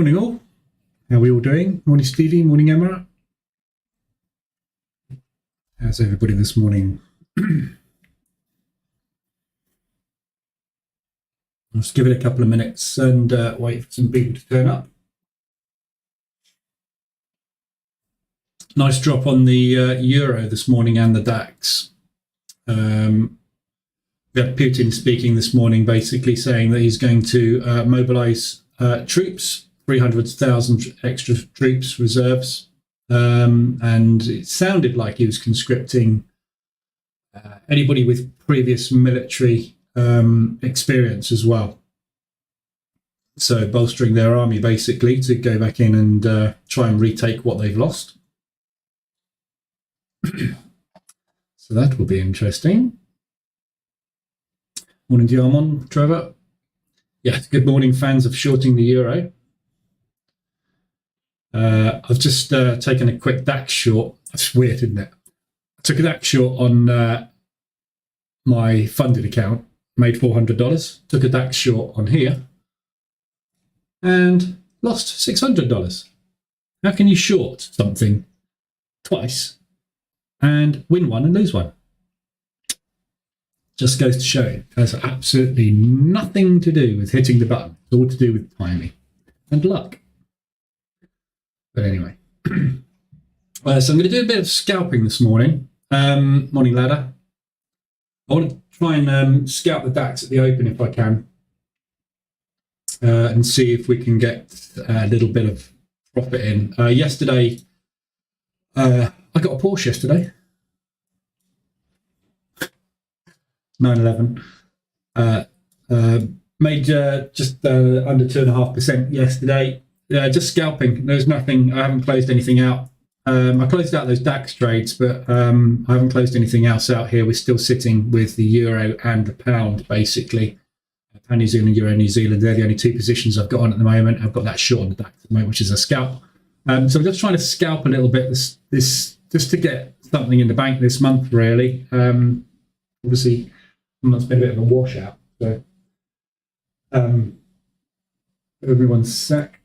Morning all. How are we all doing? Morning Stevie, morning Emma. How's everybody this morning? Let's give it a couple of minutes and wait for some people to turn up. Nice drop on the euro this morning and the DAX. We had Putin speaking this morning, basically saying that he's going to mobilize troops, 300,000 extra troops reserves, and it sounded like he was conscripting anybody with previous military experience as well. So bolstering their army basically to go back in and try and retake what they've lost. So that will be interesting. Morning Diamond, Trevor. Yes, good morning fans of shorting the euro. I've just taken a quick DAX short. That's weird, isn't it? I took a DAX short on my funded account, made $400. Took a DAX short on here and lost $600. How can you short something twice and win one and lose one? Just goes to show it has absolutely nothing to do with hitting the button. It's all to do with timing and luck. But anyway, so I'm going to do a bit of scalping this morning. Morning ladder. I want to try and scalp the DAX at the open if I can, and see if we can get a little bit of profit in. Yesterday, I got a Porsche yesterday. 911. Made just under 2.5% yesterday. Just scalping. There's nothing. I haven't closed anything out. I closed out those DAX trades, but I haven't closed anything else out here. We're still sitting with the euro and the pound, basically. Pound New Zealand, euro New Zealand. They're the only two positions I've got on at the moment. I've got that short on the DAX at the moment, which is a scalp. So I'm just trying to scalp a little bit this just to get something in the bank this month, really. Obviously, it's been a bit of a washout. So, everyone's sec.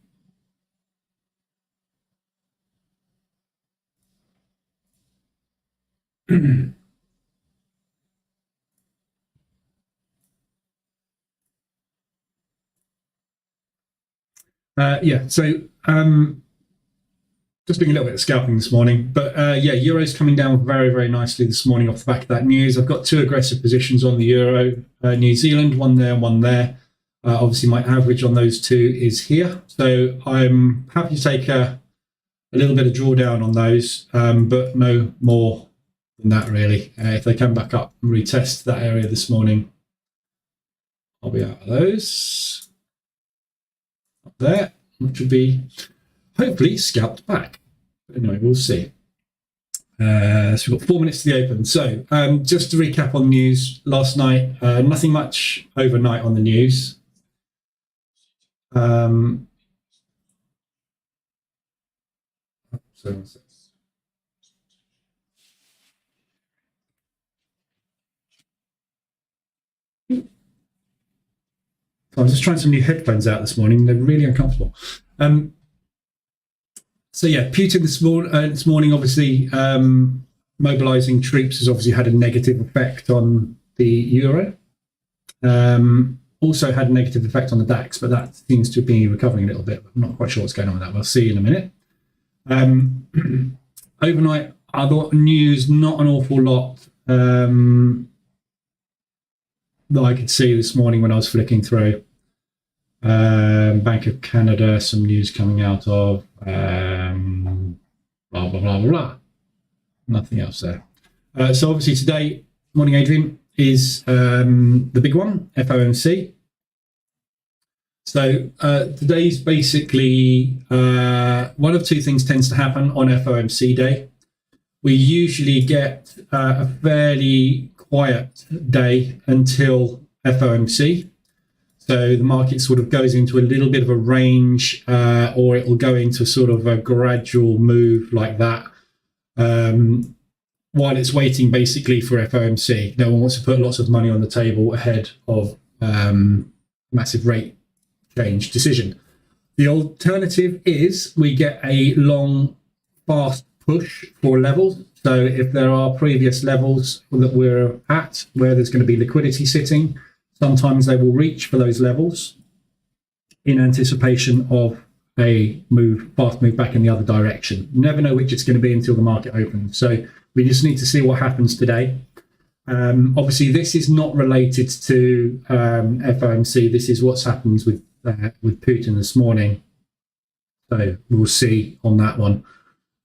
Yeah, so just doing a little bit of scalping this morning, but yeah, euro's coming down very, very nicely this morning off the back of that news. I've got two aggressive positions on the euro, New Zealand, one there, one there. Obviously, my average on those two is here, so I'm happy to take a little bit of drawdown on those, but no more than that really. If they come back up and retest that area this morning, I'll be out of those. Up there, which will be hopefully scalped back. But anyway, we'll see. So we've got 4 minutes to the open. So just to recap on news last night, nothing much overnight on the news. So I'm just trying some new headphones out this morning. They're really uncomfortable. So yeah, Putin this morning, obviously mobilizing troops has obviously had a negative effect on the euro. Also had a negative effect on the DAX, but that seems to be recovering a little bit. I'm not quite sure what's going on with that. We'll see in a minute. Overnight, other news, not an awful lot that I could see this morning when I was flicking through. Bank of Canada, some news coming out of blah, blah, blah, blah, blah. Nothing else there. So obviously today, morning Adrian, is the big one, FOMC. So today's basically one of two things tends to happen on FOMC day. We usually get a fairly quiet day until FOMC. So the market sort of goes into a little bit of a range, or it will go into sort of a gradual move like that while it's waiting basically for FOMC. No one wants to put lots of money on the table ahead of massive rate change decision. The alternative is we get a long, fast push for levels. So if there are previous levels that we're at where there's going to be liquidity sitting, sometimes they will reach for those levels in anticipation of a fast move back in the other direction. You never know which it's going to be until the market opens. So we just need to see what happens today. Obviously, this is not related to FOMC. This is what's happened with Putin this morning. So we'll see on that one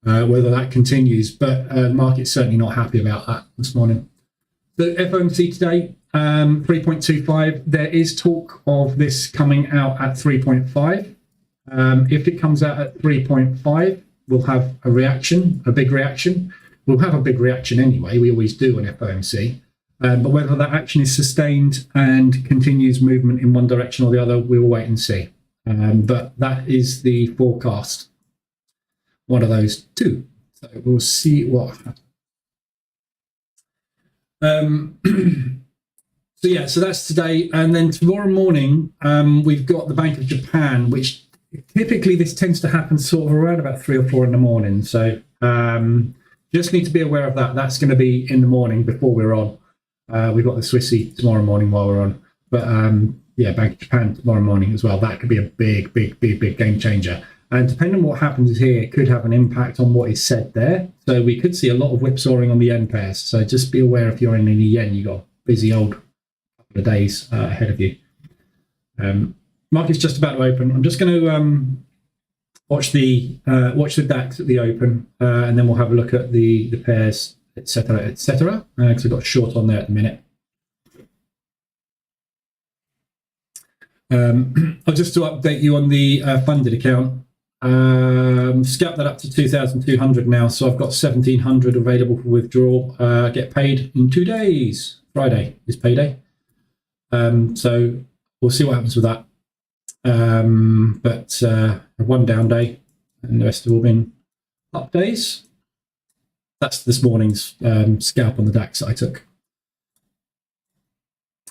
whether that continues. But the market's certainly not happy about that this morning. The FOMC today, 3.25. There is talk of this coming out at 3.5. If it comes out at 3.5, we'll have a reaction, a big reaction. We'll have a big reaction anyway. We always do on FOMC. But whether that action is sustained and continues movement in one direction or the other, we'll wait and see. But that is the forecast. One of those two. So we'll see what happens. So that's today. And then tomorrow morning, we've got the Bank of Japan, which typically this tends to happen sort of around about 3 or 4 in the morning. So just need to be aware of that. That's going to be in the morning before we're on. We've got the Swissy tomorrow morning while we're on. But Bank of Japan tomorrow morning as well. That could be a big game changer. And depending on what happens here, it could have an impact on what is said there. So we could see a lot of whipsawing on the yen pairs. So just be aware if you're in any yen, you've got a busy old couple of days ahead of you. Market's just about to open. I'm just going to watch the DAX at the open, and then we'll have a look at the pairs, etc., because I've got a short on there at the minute. Just to update you on the funded account. Scalp that up to 2,200 now, so I've got 1,700 available for withdrawal. Get paid in 2 days. Friday is payday. So we'll see what happens with that. But one down day, and the rest have all been up days. That's this morning's scalp on the DAX that I took.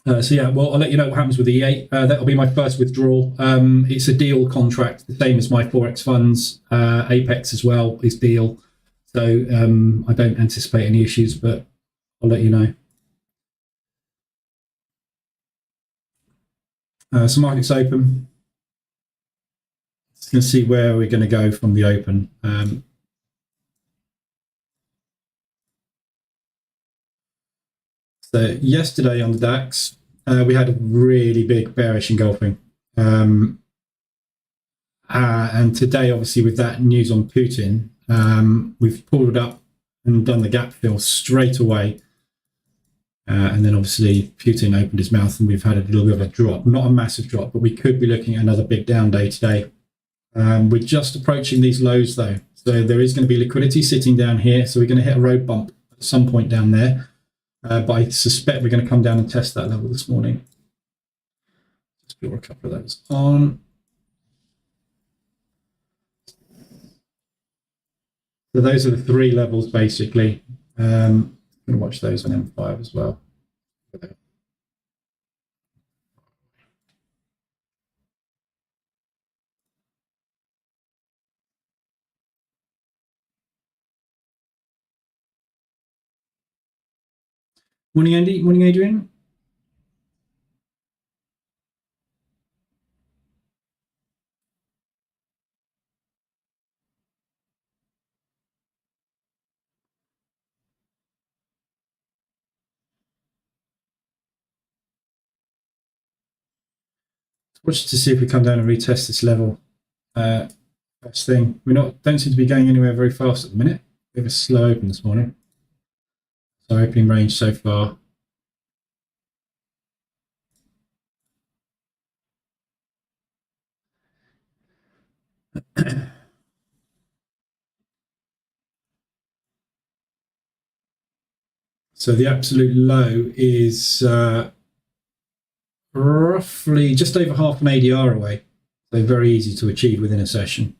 I'll let you know what happens with the EA. That'll be my first withdrawal. It's a deal contract, the same as my Forex funds. Apex as well is deal. So I don't anticipate any issues, but I'll let you know. So market's open. Just going to see where we're going to go from the open. So yesterday on the DAX, we had a really big bearish engulfing. And today, obviously, with that news on Putin, we've pulled it up and done the gap fill straight away. And then obviously Putin opened his mouth and we've had a little bit of a drop. Not a massive drop, but we could be looking at another big down day today. We're just approaching these lows though. So there is going to be liquidity sitting down here. So we're going to hit a road bump at some point down there. But I suspect we're going to come down and test that level this morning. Let's draw a couple of those on. So those are the 3 levels basically. I'm going to watch those on M5 as well. Morning, Andy. Morning, Adrian. Watch to see if we come down and retest this level. First thing, don't seem to be going anywhere very fast at the minute. We have a slow open this morning. So opening range so far. So the absolute low is roughly just over half an ADR away. So very easy to achieve within a session.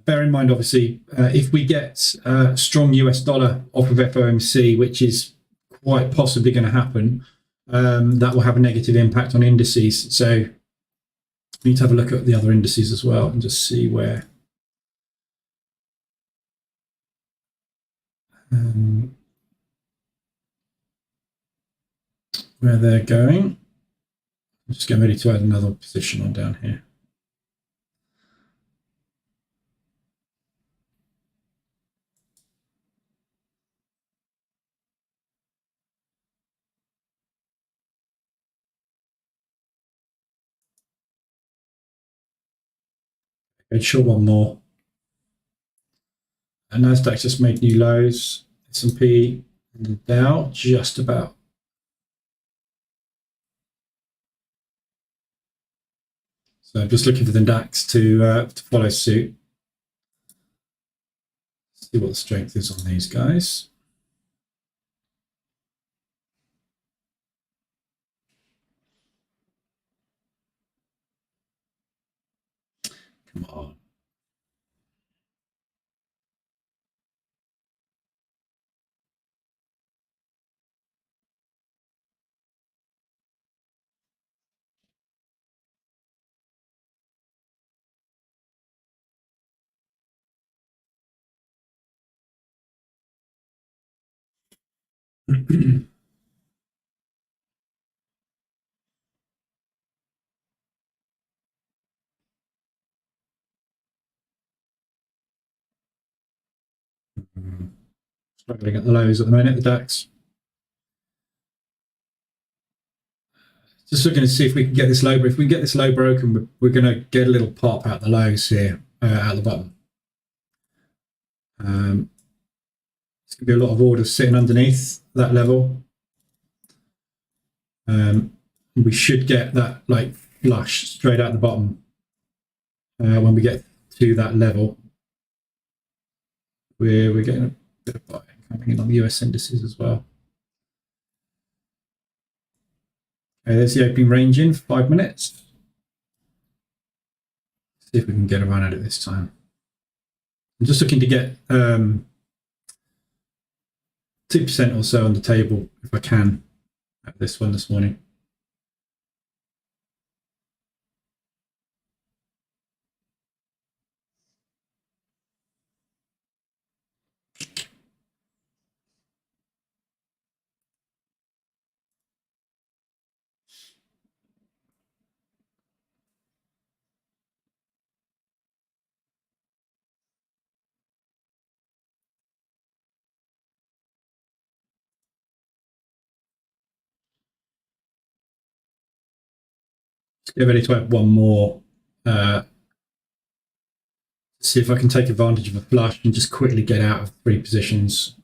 Bear in mind, obviously, if we get strong US dollar off of FOMC, which is quite possibly going to happen, that will have a negative impact on indices. So we need to have a look at the other indices as well and just see where they're going. I'm just getting ready to add another position on down here. Okay, short one more. And Nasdaq just made new lows. S&P and the Dow just about. So I'm just looking for the DAX to follow suit. See what the strength is on these guys. Come on. Struggling at the lows at the moment, the DAX. Just looking to see if we can get this low. If we get this low broken, we're going to get a little pop out the lows here, at the bottom. There's going to be a lot of orders sitting underneath that level. We should get that like flush straight out the bottom when we get to that level. We're getting a bit of buying coming in on the US indices as well. Okay, there's the opening range in 5 minutes. See if we can get a run at it this time. I'm just looking to get 2% or so on the table if I can at this one this morning. Let's get ready to have one more. See if I can take advantage of a flush and just quickly get out of 3 positions.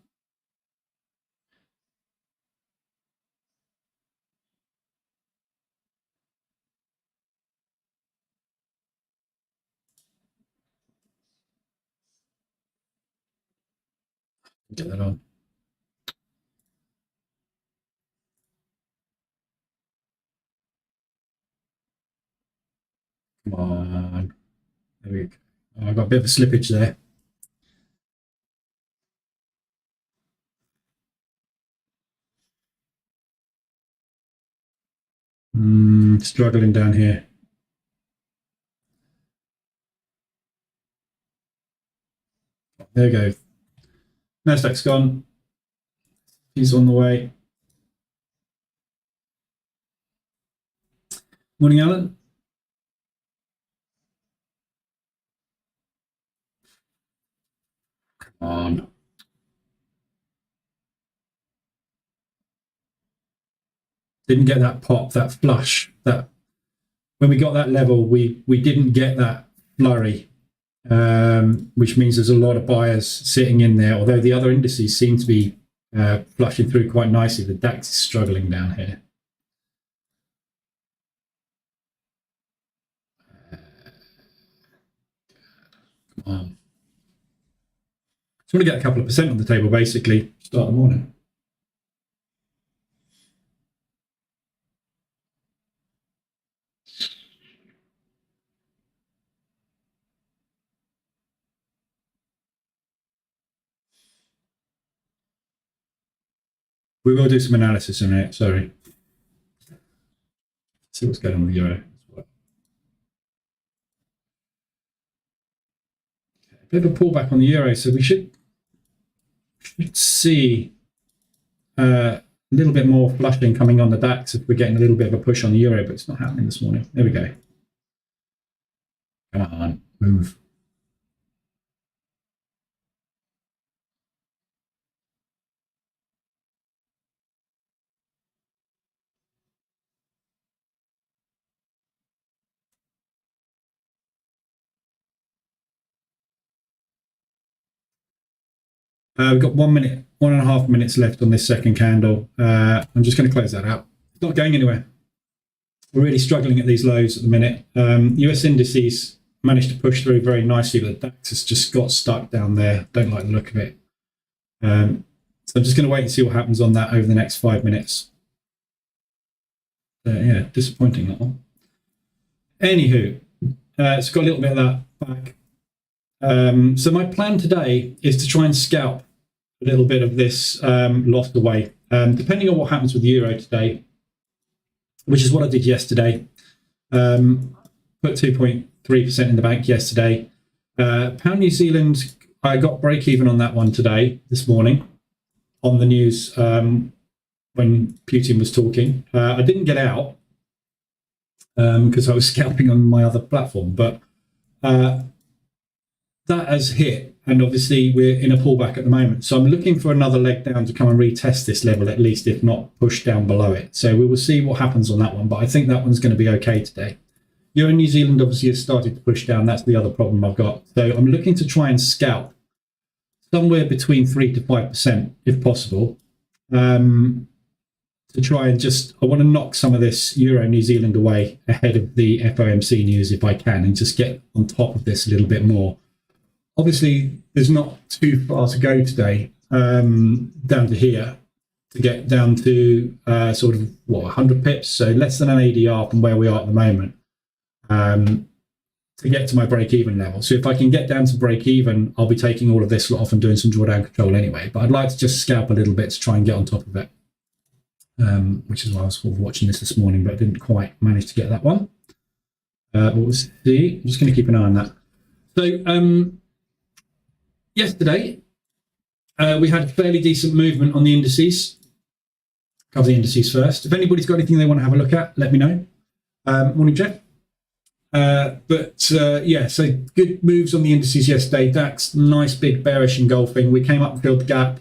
Get that on. Come on. There we go. Oh, I got a bit of a slippage there. Struggling down here. There we go. Nasdaq's gone. He's on the way. Morning, Alan. Come on. Didn't get that pop, that flush. That when we got that level, we didn't get that flurry, which means there's a lot of buyers sitting in there. Although the other indices seem to be flushing through quite nicely, the DAX is struggling down here. Come on. Just want to get a couple of percent on the table, basically, start the morning. We will do some analysis in it. Sorry. See what's going on with the euro as well. A bit of a pullback on the euro, so we should see a little bit more flushing coming on the DAX if we're getting a little bit of a push on the euro, but it's not happening this morning. There we go. Come on, move. We've got 1 minute, 1.5 minutes left on this second candle. I'm just going to close that out. It's not going anywhere. We're really struggling at these lows at the minute. US indices managed to push through very nicely, but the DAX has just got stuck down there. Don't like the look of it. So I'm just going to wait and see what happens on that over the next 5 minutes. Yeah, disappointing that one. Anywho, it's got a little bit of that back. So my plan today is to try and scalp a little bit of this loss away, depending on what happens with the euro today, which is what I did yesterday. Put 2.3% in the bank yesterday. Pound New Zealand, I got break even on that one today, this morning, on the news when Putin was talking. I didn't get out because I was scalping on my other platform, but that has hit, and obviously we're in a pullback at the moment. So I'm looking for another leg down to come and retest this level, at least, if not push down below it. So we will see what happens on that one, but I think that one's going to be okay today. Euro New Zealand obviously has started to push down. That's the other problem I've got. So I'm looking to try and scalp somewhere between 3 to 5%, if possible, to try and I want to knock some of this Euro New Zealand away ahead of the FOMC news if I can, and just get on top of this a little bit more. Obviously, there's not too far to go today, down to here, to get down to sort of, 100 pips, so less than an ADR from where we are at the moment, to get to my break-even level. So if I can get down to break-even, I'll be taking all of this off and doing some drawdown control anyway. But I'd like to just scalp a little bit to try and get on top of it, which is why I was sort of watching this morning, but I didn't quite manage to get that one. We'll see. I'm just going to keep an eye on that. So, yesterday, we had a fairly decent movement on the indices. Cover the indices first. If anybody's got anything they want to have a look at, let me know. Morning, Jeff. Yeah, so good moves on the indices yesterday. DAX, nice big bearish engulfing. We came up and filled the gap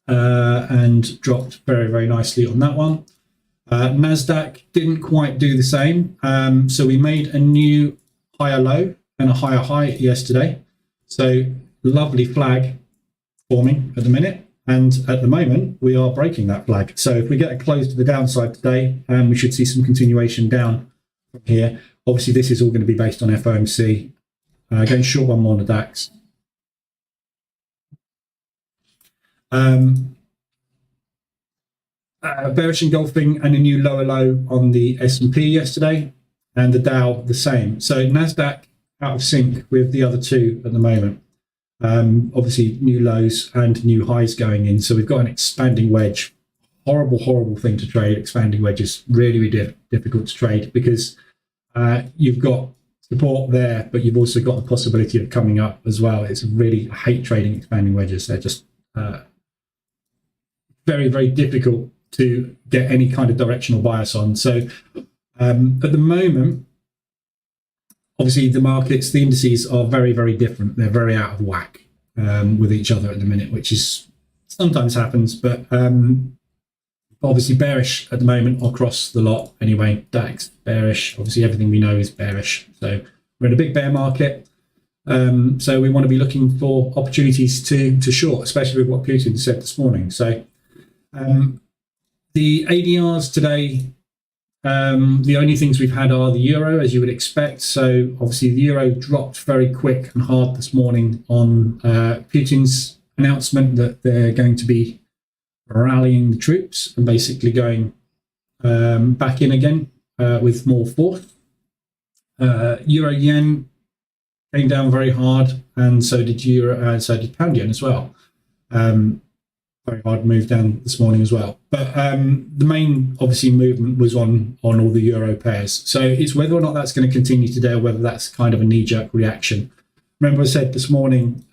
and dropped very, very nicely on that one. NASDAQ didn't quite do the same. So we made a new higher low and a higher high yesterday. So lovely flag forming at the minute, and at the moment we are breaking that flag. So if we get a close to the downside today, we should see some continuation down from here. Obviously this is all going to be based on FOMC. Going short one more on the DAX. Bearish engulfing and a new lower low on the S&P yesterday, and the Dow the same. So NASDAQ out of sync with the other two at the moment. Obviously new lows and new highs going in. So we've got an expanding wedge. Horrible, horrible thing to trade. Expanding wedges, really, really difficult to trade, because you've got support there, but you've also got the possibility of coming up as well. It's really, I hate trading expanding wedges. They're just very, very difficult to get any kind of directional bias on. So at the moment, obviously the markets, the indices are very, very different. They're very out of whack with each other at the minute, which is sometimes happens, but obviously bearish at the moment across the lot anyway. DAX bearish, obviously everything we know is bearish. So we're in a big bear market. So we want to be looking for opportunities to short, especially with what Putin said this morning. So the ADRs today, the only things we've had are the euro, as you would expect. So obviously the euro dropped very quick and hard this morning on Putin's announcement that they're going to be rallying the troops and basically going back in again with more force. Euro yen came down very hard, and so did pound yen as well. very hard move down this morning as well. But the main, obviously, movement was on all the euro pairs. So it's whether or not that's going to continue today, or whether that's kind of a knee-jerk reaction. Remember I said this morning,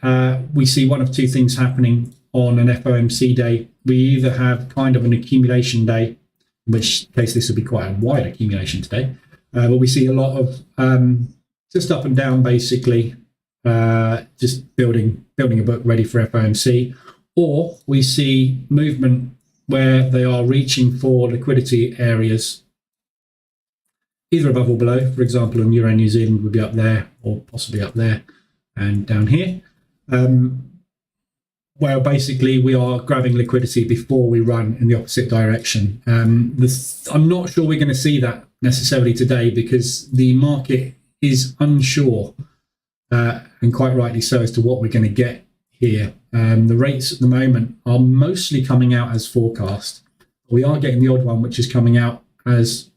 we see one of two things happening on an FOMC day. We either have kind of an accumulation day, in which case this will be quite a wide accumulation today, but we see a lot of just up and down, basically, just building a book ready for FOMC. Or we see movement where they are reaching for liquidity areas, either above or below. For example, in Euro New Zealand would be up there, or possibly up there and down here, where basically we are grabbing liquidity before we run in the opposite direction. I'm not sure we're going to see that necessarily today, because the market is unsure, and quite rightly so, as to what we're going to get here. The rates at the moment are mostly coming out as forecast. We are getting the odd one which is coming out as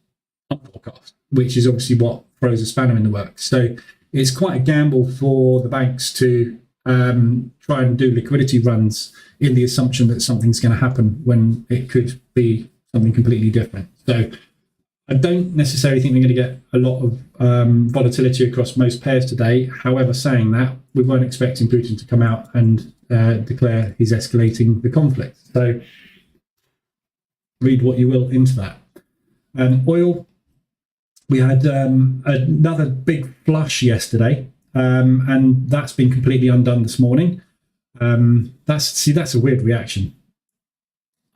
unforecast, which is obviously what throws a spanner in the works. So it's quite a gamble for the banks to try and do liquidity runs in the assumption that something's going to happen when it could be something completely different. So I don't necessarily think we're going to get a lot of volatility across most pairs today. However, saying that, we weren't expecting Putin to come out and declare he's escalating the conflict. So read what you will into that. Oil, we had another big flush yesterday, and that's been completely undone this morning. That's a weird reaction.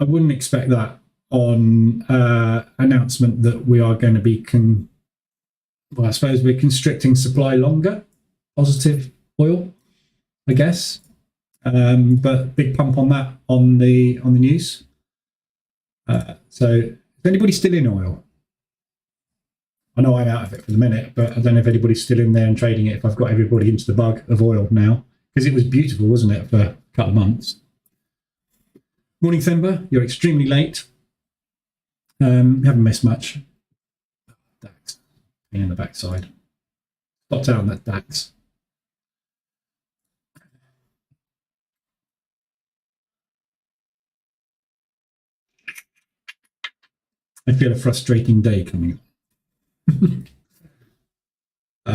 I wouldn't expect that on announcement that we are going to be I suppose we're constricting supply longer. Positive oil, I guess, but big pump on that on the news. So is anybody still in oil? I know I'm out of it for the minute, but I don't know if anybody's still in there and trading it, if I've got everybody into the bug of oil now, because it was beautiful, wasn't it, for a couple of months. Morning, Themba, you're extremely late. You haven't missed much. DAX, in the backside. Stop down that DAX. I feel a frustrating day coming up.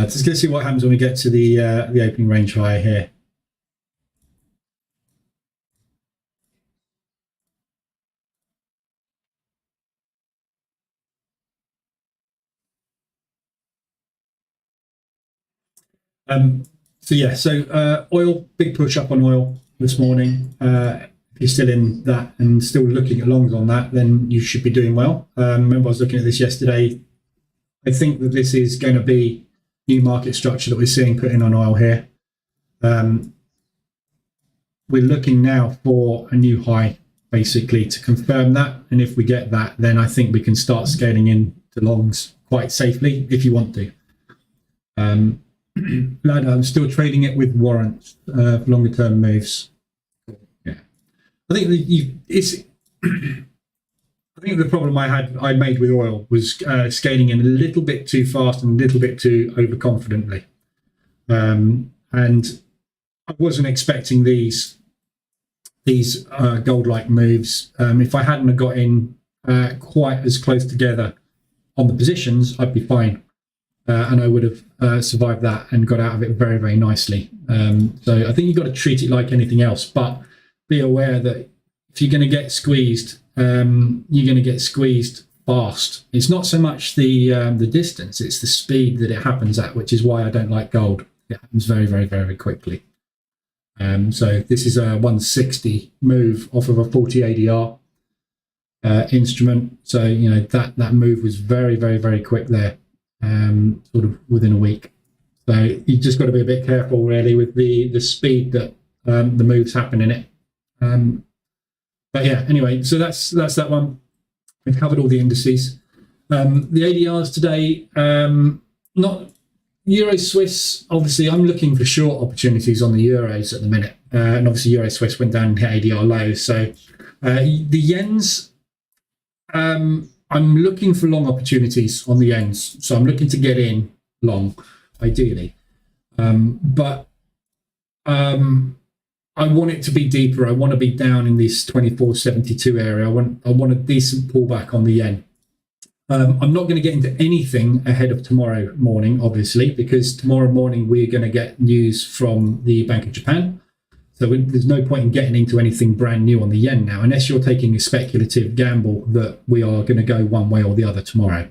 Just going to see what happens when we get to the opening range high here. So oil, big push up on oil this morning. If you're still in that and still looking at longs on that, then you should be doing well. Remember, I was looking at this yesterday. I think that this is going to be new market structure that we're seeing put in on oil here. We're looking now for a new high, basically, to confirm that. And if we get that, then I think we can start scaling in to longs quite safely if you want to. I'm still trading it with warrants for longer term moves. Yeah, I think I think the problem I made with oil was scaling in a little bit too fast and a little bit too overconfidently, and I wasn't expecting these gold-like moves. If I hadn't got in quite as close together on the positions, I'd be fine. And I would have survived that and got out of it very, very nicely. So I think you've got to treat it like anything else, but be aware that if you're going to get squeezed, you're going to get squeezed fast. It's not so much the distance, it's the speed that it happens at, which is why I don't like gold. It happens very, very, very quickly. So this is a 160 move off of a 40 ADR instrument. So, that move was very, very, very quick there. Sort of within a week. So you just got to be a bit careful really with the speed that the moves happen in it. But yeah, anyway, so that's that one. We've covered all the indices. The ADRs today, not Euro Swiss. Obviously, I'm looking for short opportunities on the Euros at the minute, and obviously Euro Swiss went down and hit ADR lows. So the yens. I'm looking for long opportunities on the yens, so I'm looking to get in long, ideally. But I want it to be deeper. I want to be down in this 24.72 area. I want a decent pullback on the yen. I'm not going to get into anything ahead of tomorrow morning, obviously, because tomorrow morning we're going to get news from the Bank of Japan. So there's no point in getting into anything brand new on the yen now, unless you're taking a speculative gamble that we are going to go one way or the other tomorrow.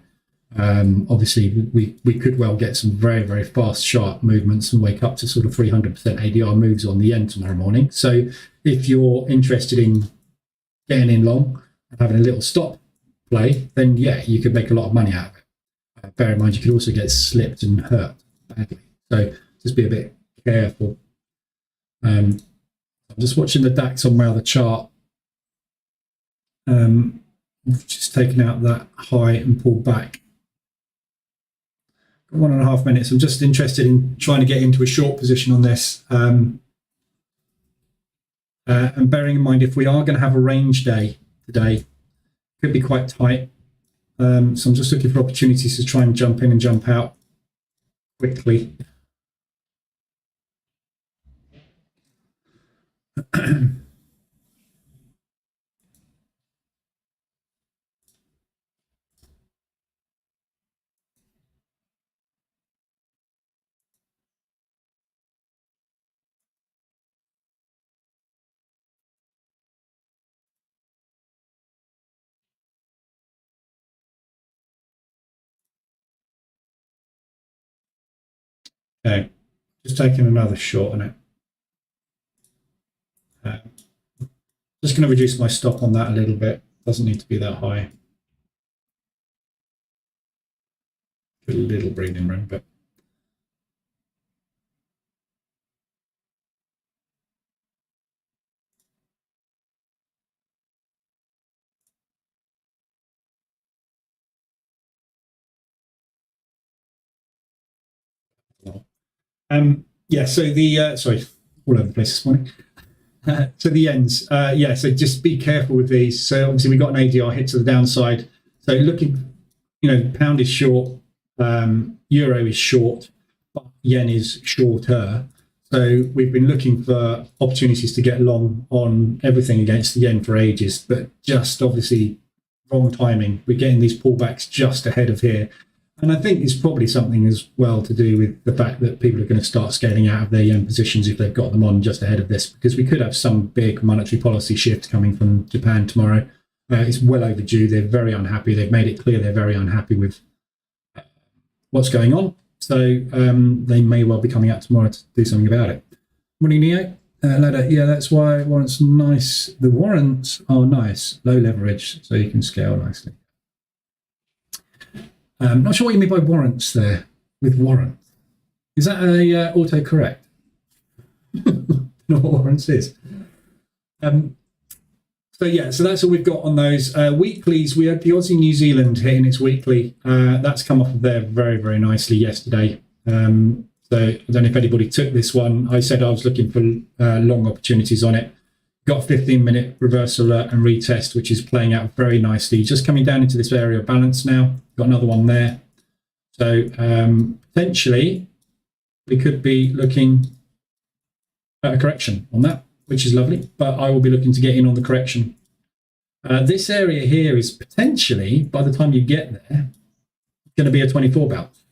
Obviously, we could well get some very, very fast, sharp movements and wake up to sort of 300% ADR moves on the yen tomorrow morning. So if you're interested in getting in long and having a little stop play, then yeah, you could make a lot of money out of it. Bear in mind, you could also get slipped and hurt badly. So just be a bit careful. I'm just watching the DAX on my other chart. I've just taken out that high and pulled back. 1.5 minutes. I'm just interested in trying to get into a short position on this. And bearing in mind, if we are going to have a range day today, could be quite tight. So I'm just looking for opportunities to try and jump in and jump out quickly. Okay, just taking another short on it. Just going to reduce my stop on that a little bit. Doesn't need to be that high. Get a little breathing room, but yeah. So the sorry, all over the place this morning. So the ends, yeah. So just be careful with these. So obviously we got an ADR hit to the downside. So looking, pound is short, euro is short, but yen is shorter. So we've been looking for opportunities to get long on everything against the yen for ages, but just obviously wrong timing. We're getting these pullbacks just ahead of here. And I think it's probably something as well to do with the fact that people are going to start scaling out of their yen positions if they've got them on just ahead of this, because we could have some big monetary policy shift coming from Japan tomorrow. It's well overdue. They're very unhappy. They've made it clear they're very unhappy with what's going on. So they may well be coming out tomorrow to do something about it. Morning, Neo. Ladder. Yeah, that's why warrants nice. The warrants are nice, low leverage, so you can scale nicely. Not sure what you mean by warrants there. With warrant, is that a autocorrect? Not what warrants is. So yeah, so that's all we've got on those weeklies. We had the Aussie New Zealand hitting its weekly. That's come off of there very, very nicely yesterday. So I don't know if anybody took this one. I said I was looking for long opportunities on it. Got a 15-minute reverse alert and retest, which is playing out very nicely. Just coming down into this area of balance now. Got another one there. So potentially we could be looking at a correction on that, which is lovely. But I will be looking to get in on the correction. This area here is potentially, by the time you get there, going to be a 24 bounce.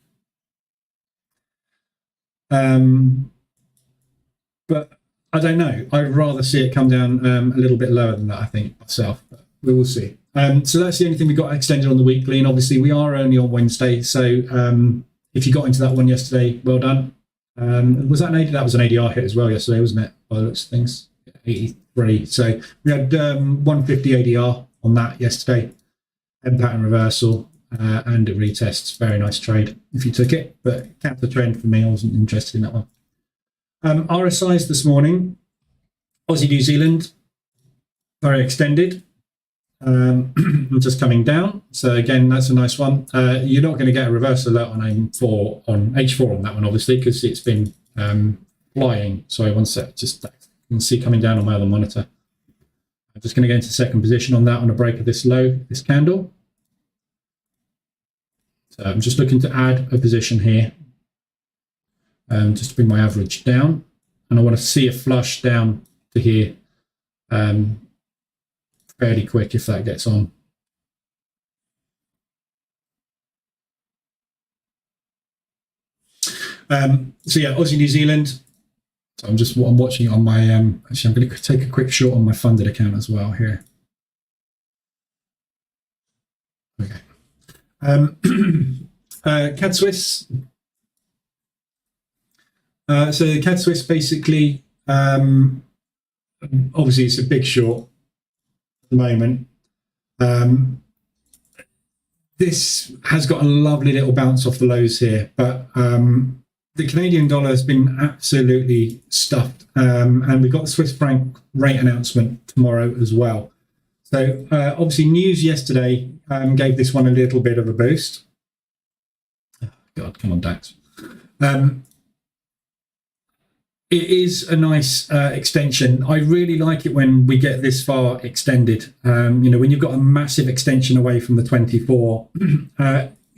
But I don't know. I'd rather see it come down a little bit lower than that, I think, myself. But we will see. So that's the only thing we got extended on the weekly. And obviously, we are only on Wednesday. So if you got into that one yesterday, well done. Was that an ADR? That was an ADR hit as well yesterday, wasn't it? By the looks of things. 83. So we had 150 ADR on that yesterday. End pattern reversal and a retest. Very nice trade if you took it. But counter trend for me, I wasn't interested in that one. RSIs this morning, Aussie New Zealand, very extended, just coming down. So again, that's a nice one. You're not going to get a reverse alert on H4 on that one, obviously, because it's been flying. Sorry, one sec, just you can see coming down on my other monitor. I'm just going to go into second position on that on a break of this low, this candle. So I'm just looking to add a position here. Just to bring my average down, and I want to see a flush down to here fairly quick if that gets on. So yeah, Aussie New Zealand. So I'm watching it on my actually I'm going to take a quick short on my funded account as well here. Okay. CAD Swiss. So CAD Swiss basically, obviously it's a big short at the moment. This has got a lovely little bounce off the lows here, but the Canadian dollar has been absolutely stuffed, and we've got the Swiss franc rate announcement tomorrow as well. So obviously news yesterday gave this one a little bit of a boost. Oh, God, come on, DAX. It is a nice extension. I really like it when we get this far extended. You know, when you've got a massive extension away from the 24,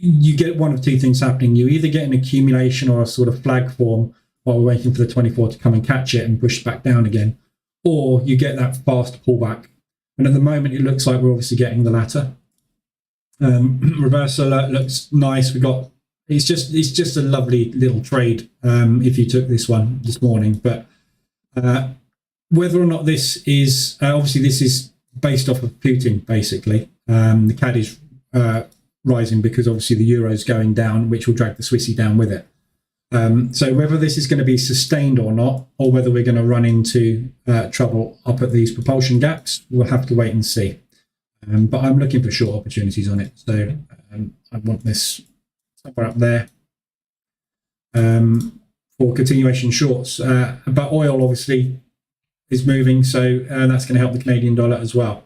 you get one of two things happening. You either get an accumulation or a sort of flag form while we're waiting for the 24 to come and catch it and push back down again, or you get that fast pullback. And at the moment, it looks like we're obviously getting the latter. Reversal looks nice. It's just a lovely little trade if you took this one this morning. But whether or not this is obviously this is based off of Putin, basically. The CAD is rising because obviously the euro is going down, which will drag the Swissy down with it. So whether this is going to be sustained or not, or whether we're going to run into trouble up at these propulsion gaps, we'll have to wait and see. But I'm looking for short opportunities on it. So I want this somewhere up there for continuation shorts. But oil obviously is moving, so that's going to help the Canadian dollar as well.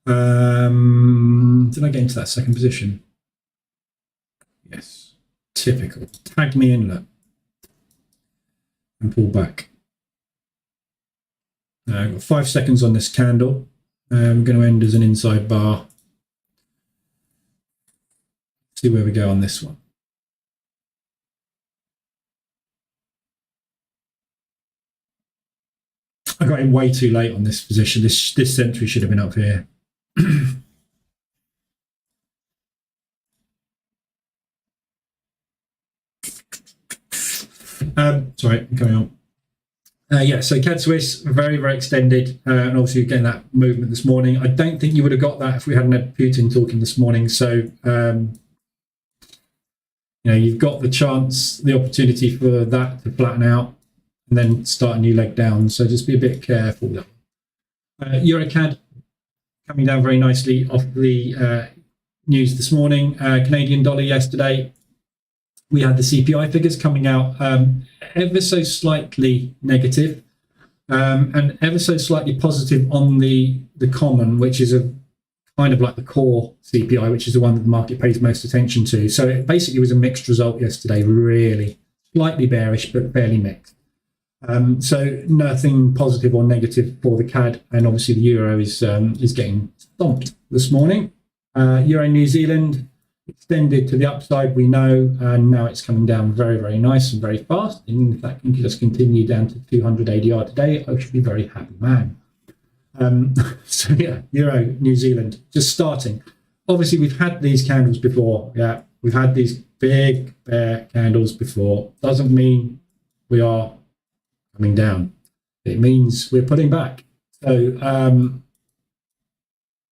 Did I get into that second position? Yes. Typical. Tag me in, look. And pull back. I've got 5 seconds on this candle. I'm going to end as an inside bar. See where we go on this one. I got in way too late on this position. This century should have been up here. Sorry, going on. Yeah, so CAD Swiss, very, very extended, and obviously getting that movement this morning. I don't think you would have got that if we hadn't had Putin talking this morning. So, you know, you've got the chance, the opportunity for that to flatten out and then start a new leg down. So just be a bit careful. EuroCAD coming down very nicely off the news this morning. Canadian dollar yesterday. We had the CPI figures coming out ever so slightly negative, and ever so slightly positive on the common, which is a kind of like the core CPI, which is the one that the market pays most attention to. So it basically was a mixed result yesterday, really. Slightly bearish, but fairly mixed. So nothing positive or negative for the CAD, and obviously the euro is getting stomped this morning. Euro New Zealand extended to the upside, we know, and now it's coming down very, very nice and very fast. And if that can just continue down to 200 ADR today, I should be very happy, man. So yeah, Euro New Zealand just starting. Obviously, we've had these candles before. Yeah, we've had these big bear candles before. Doesn't mean we are coming down. It means we're putting back. So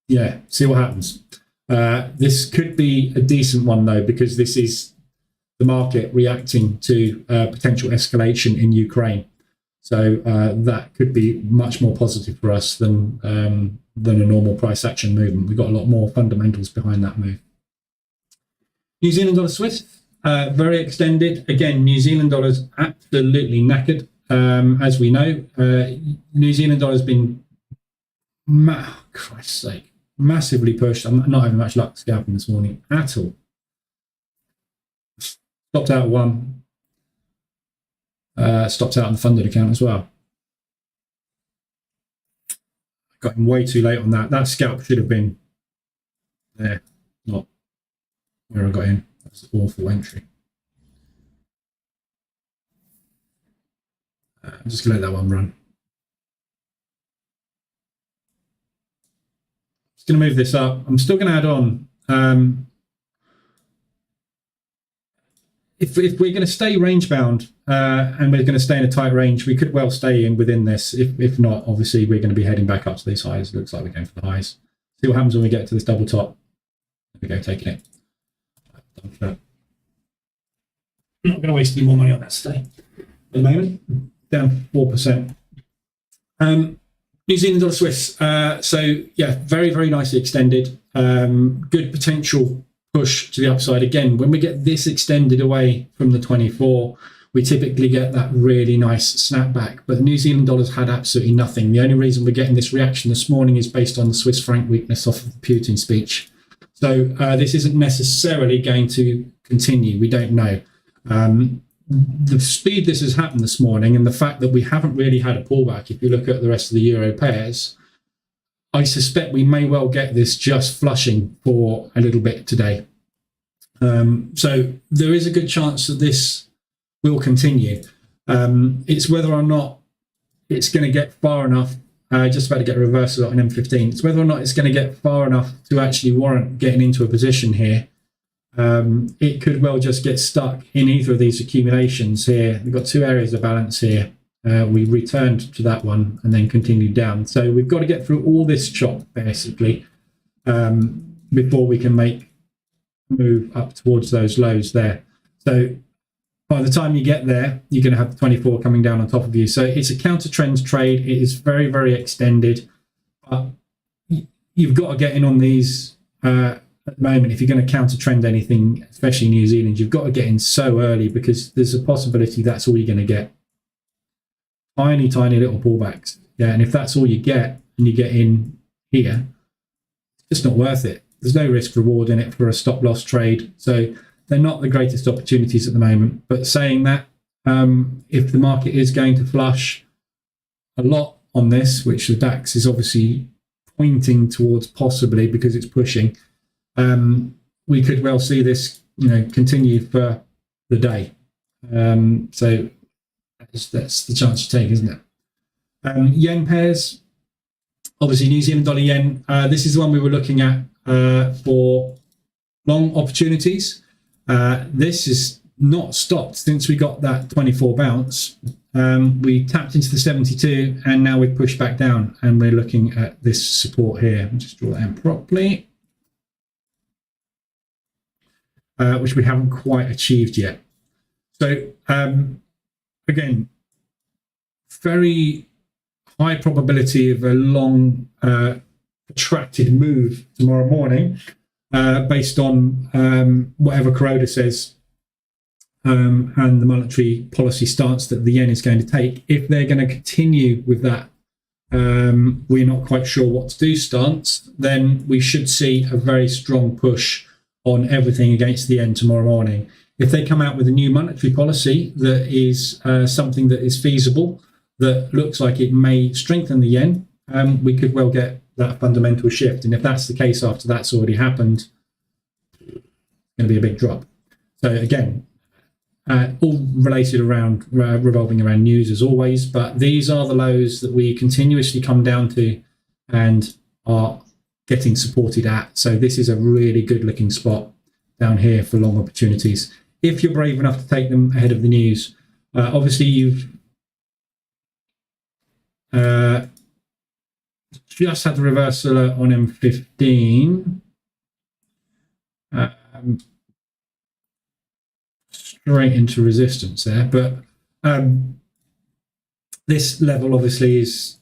yeah, see what happens. This could be a decent one, though, because this is the market reacting to potential escalation in Ukraine. So that could be much more positive for us than a normal price action movement. We've got a lot more fundamentals behind that move. New Zealand dollar Swiss, very extended. Again, New Zealand dollar's absolutely knackered, as we know. New Zealand dollar's been, Christ's sake, massively pushed. I'm not having much luck scalping this morning at all. Stopped out one. Stopped out on the funded account as well. Got in way too late on that. That scalp should have been there, not where I got in. That's an awful entry. I'm just going to let that one run. Just going to move this up. I'm still going to add on. If we're going to stay range bound and we're going to stay in a tight range, we could well stay in within this. If not, obviously we're going to be heading back up to these highs. It looks like we're going for the highs. See what happens when we get to this double top. There we go, taking it. I'm not going to waste any more money on that today. At the moment, down 4%. New Zealand dollar Swiss. So yeah, very, very nicely extended. Good potential push to the upside. Again, when we get this extended away from the 24, we typically get that really nice snapback. But the New Zealand dollar's had absolutely nothing. The only reason we're getting this reaction this morning is based on the Swiss franc weakness off of the Putin speech. So this isn't necessarily going to continue. We don't know. The speed this has happened this morning and the fact that we haven't really had a pullback, if you look at the rest of the euro pairs, I suspect we may well get this just flushing for a little bit today. So there is a good chance that this will continue. It's whether or not it's going to get far enough, just about to get a reversal on M15, it's whether or not it's going to get far enough to actually warrant getting into a position here. It could well just get stuck in either of these accumulations here. We've got two areas of balance here. We returned to that one and then continued down. So we've got to get through all this chop, basically, before we can make a move up towards those lows there. So by the time you get there, you're going to have the 24 coming down on top of you. So it's a counter trends trade. It is very, very extended. But you've got to get in on these at the moment. If you're going to counter trend anything, especially New Zealand, you've got to get in so early because there's a possibility that's all you're going to get. Tiny, tiny little pullbacks. Yeah, and if that's all you get and you get in here, it's just not worth it. There's no risk reward in it for a stop loss trade. So they're not the greatest opportunities at the moment. But saying that, if the market is going to flush a lot on this, which the DAX is obviously pointing towards possibly because it's pushing, we could well see this, continue for the day. So that's the chance to take, isn't it? Yen pairs, obviously New Zealand dollar yen. This is the one we were looking at for long opportunities. This is not stopped since we got that 24 bounce. We tapped into the 72 and now we've pushed back down and we're looking at this support here. I'll just draw that in properly, which we haven't quite achieved yet. So again, very high probability of a long protracted move tomorrow morning based on whatever Kuroda says and the monetary policy stance that the yen is going to take. If they're going to continue with that we're not quite sure what to do stance, then we should see a very strong push on everything against the yen tomorrow morning. If they come out with a new monetary policy that is something that is feasible, that looks like it may strengthen the yen, we could well get that fundamental shift. And if that's the case after that's already happened, it's going to be a big drop. So again, all related around, revolving around news as always, but these are the lows that we continuously come down to and are getting supported at. So this is a really good looking spot down here for long opportunities, if you're brave enough to take them ahead of the news. Obviously you've just had the reversal on M15, straight into resistance there, but this level obviously is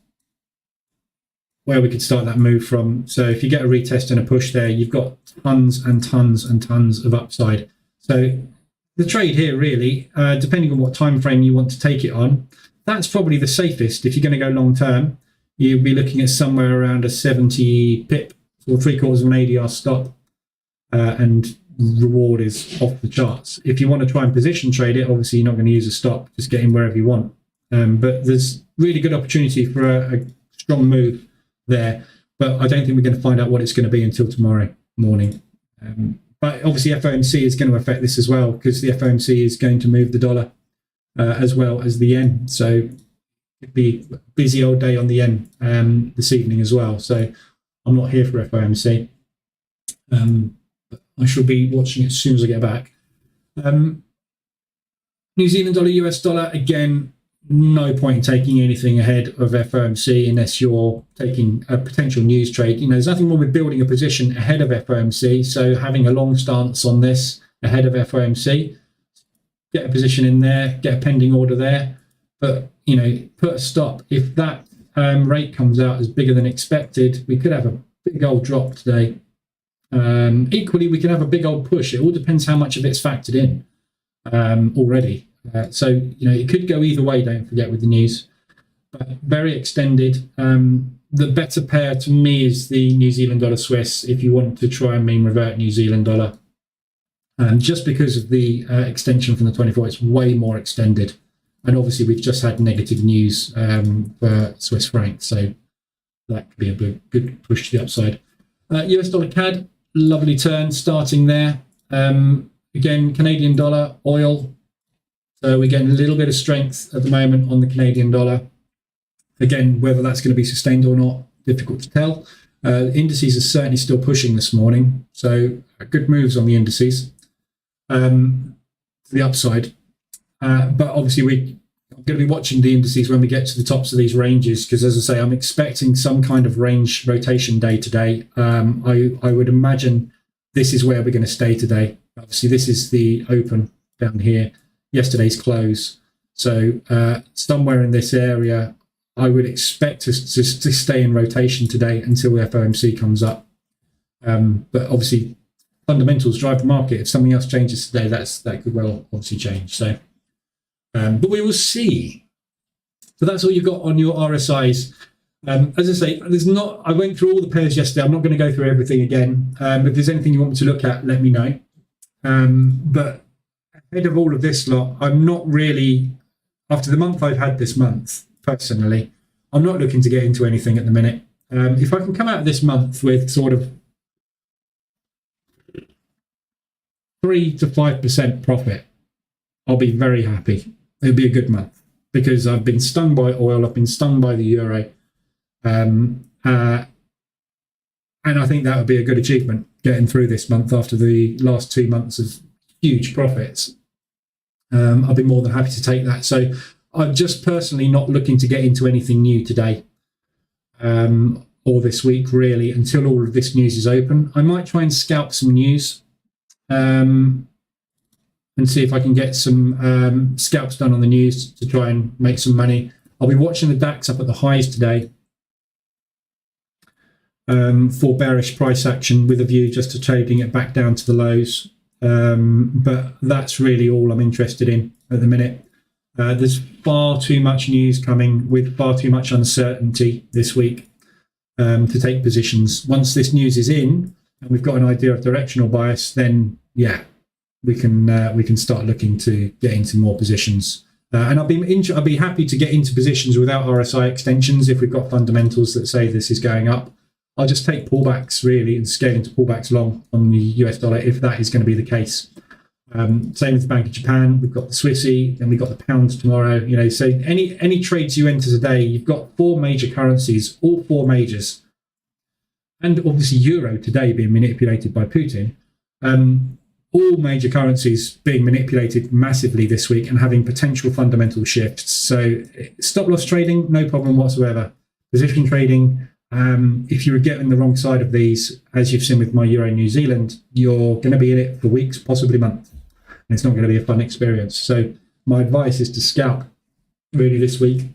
where we could start that move from. So if you get a retest and a push there, you've got tons and tons and tons of upside. So the trade here really, depending on what time frame you want to take it on, that's probably the safest. If you're going to go long term, you'll be looking at somewhere around a 70 pip or 3/4 of an ADR stop, and reward is off the charts. If you want to try and position trade it, obviously you're not going to use a stop, just get in wherever you want. But there's really good opportunity for a strong move there, but I don't think we're going to find out what it's going to be until tomorrow morning. But obviously FOMC is going to affect this as well, because the FOMC is going to move the dollar as well as the yen. So It'd be a busy old day on the yen this evening as well. So I'm not here for FOMC. But I shall be watching it as soon as I get back. New Zealand dollar, US dollar, again, no point in taking anything ahead of FOMC unless you're taking a potential news trade. There's nothing wrong with building a position ahead of FOMC. So having a long stance on this ahead of FOMC, get a position in there, get a pending order there. But, put a stop. If that rate comes out as bigger than expected, we could have a big old drop today. Equally, we can have a big old push. It all depends how much of it's factored in already. So it could go either way, don't forget, with the news. But very extended. The better pair to me is the New Zealand dollar Swiss if you want to try and mean revert New Zealand dollar. Just because of the extension from the 24, it's way more extended. And obviously, we've just had negative news for Swiss franc. So that could be a good push to the upside. US dollar CAD, lovely turn starting there. Again, Canadian dollar, oil. So we're getting a little bit of strength at the moment on the Canadian dollar. Again, whether that's going to be sustained or not, difficult to tell. Indices are certainly still pushing this morning. So good moves on the indices to the upside. But obviously, we're going to be watching the indices when we get to the tops of these ranges, because as I say, I'm expecting some kind of range rotation day today. I would imagine this is where we're going to stay today. Obviously, this is the open down here, yesterday's close. So somewhere in this area, I would expect us to stay in rotation today until FOMC comes up. But obviously, fundamentals drive the market. If something else changes today, that could well obviously change. So, but we will see. So that's all you've got on your RSIs. As I say, I went through all the pairs yesterday. I'm not going to go through everything again. If there's anything you want me to look at, let me know. But ahead of all of this lot, I'm not really, after the month I've had this month, personally, I'm not looking to get into anything at the minute. If I can come out of this month with sort of 3 to 5% profit, I'll be very happy. It'll be a good month because I've been stung by oil, I've been stung by the euro, and I think that would be a good achievement getting through this month after the last 2 months of huge profits. I'll be more than happy to take that. So I'm just personally not looking to get into anything new today or this week, really, until all of this news is open. I might try and scalp some news and see if I can get some scalps done on the news to try and make some money. I'll be watching the DAX up at the highs today for bearish price action with a view just to trading it back down to the lows. But that's really all I'm interested in at the minute. There's far too much news coming with far too much uncertainty this week to take positions. Once this news is in and we've got an idea of directional bias, then yeah, we can start looking to get into more positions. And I'll be happy to get into positions without RSI extensions if we've got fundamentals that say this is going up. I'll just take pullbacks really and scale into pullbacks long on the US dollar if that is going to be the case. Same with the Bank of Japan. We've got the Swissy, then we've got the pound tomorrow. So any trades you enter today, you've got 4 major currencies, all 4 majors, and obviously euro today being manipulated by Putin. All major currencies being manipulated massively this week and having potential fundamental shifts. So stop loss trading, no problem whatsoever. Position trading, if you're getting the wrong side of these, as you've seen with my Euro New Zealand, you're going to be in it for weeks, possibly months. And it's not going to be a fun experience. So my advice is to scalp really this week,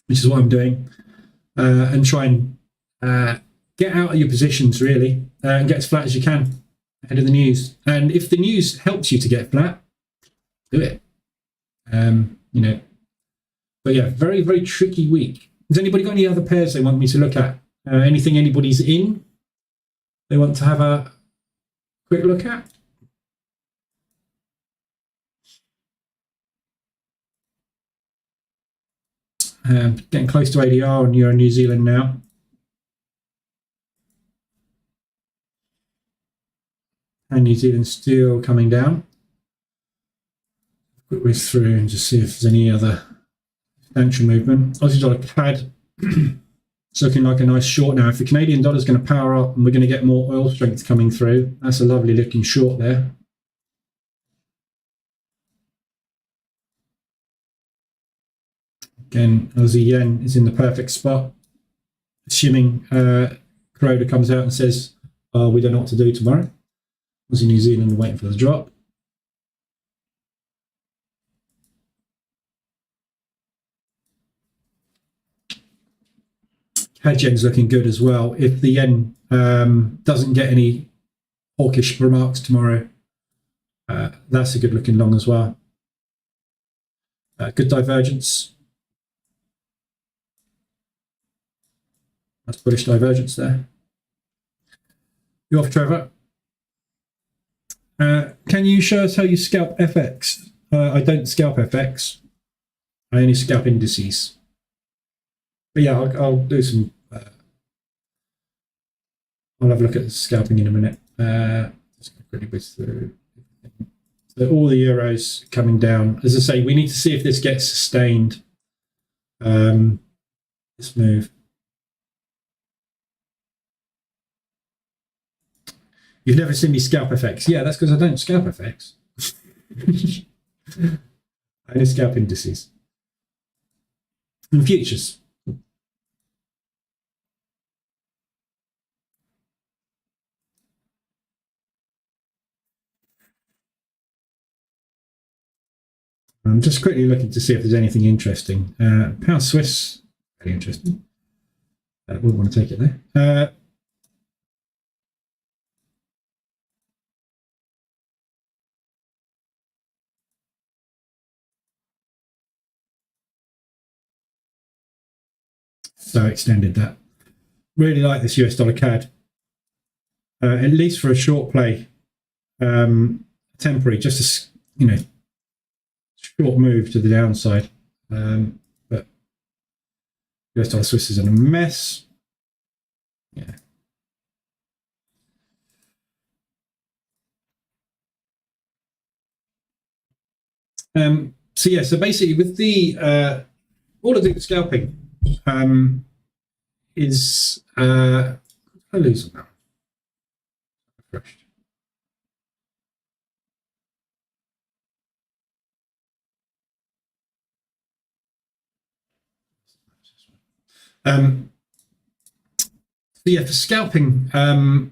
which is what I'm doing, and try and get out of your positions really and get as flat as you can ahead of the news. And if the news helps you to get flat, do it. But yeah, very, very tricky week. Has anybody got any other pairs they want me to look at? Anything anybody's in they want to have a quick look at? Getting close to ADR on Euro New Zealand now. And New Zealand still coming down. Quick whiz through and just see if there's any other substantial movement. Aussie dollar CAD, it's looking like a nice short now. If the Canadian dollar is going to power up and we're going to get more oil strength coming through, that's a lovely looking short there. Again, Aussie yen is in the perfect spot. Assuming Kuroda comes out and says, we don't know what to do tomorrow. Aussie New Zealand waiting for the drop. CAD yen's looking good as well. If the yen doesn't get any hawkish remarks tomorrow, that's a good looking long as well. Good divergence. That's bullish divergence there. You off, Trevor? Can you show us how you scalp FX? I don't scalp FX. I only scalp indices. But yeah, I'll do some. I'll have a look at the scalping in a minute. Just quickly whiz through. So all the euros coming down. As I say, we need to see if this gets sustained. This move. You've never seen me scalp FX. Yeah, that's because I don't scalp FX. I only scalp indices and futures. I'm just quickly looking to see if there's anything interesting. Pound Swiss, very interesting. Wouldn't want to take it there. So extended that. Really like this US dollar CAD. At least for a short play, temporary, just a short move to the downside. But US dollar Swiss is in a mess. Yeah. So basically with the all of the scalping is I lose them now. Refreshed. Yeah, for scalping, I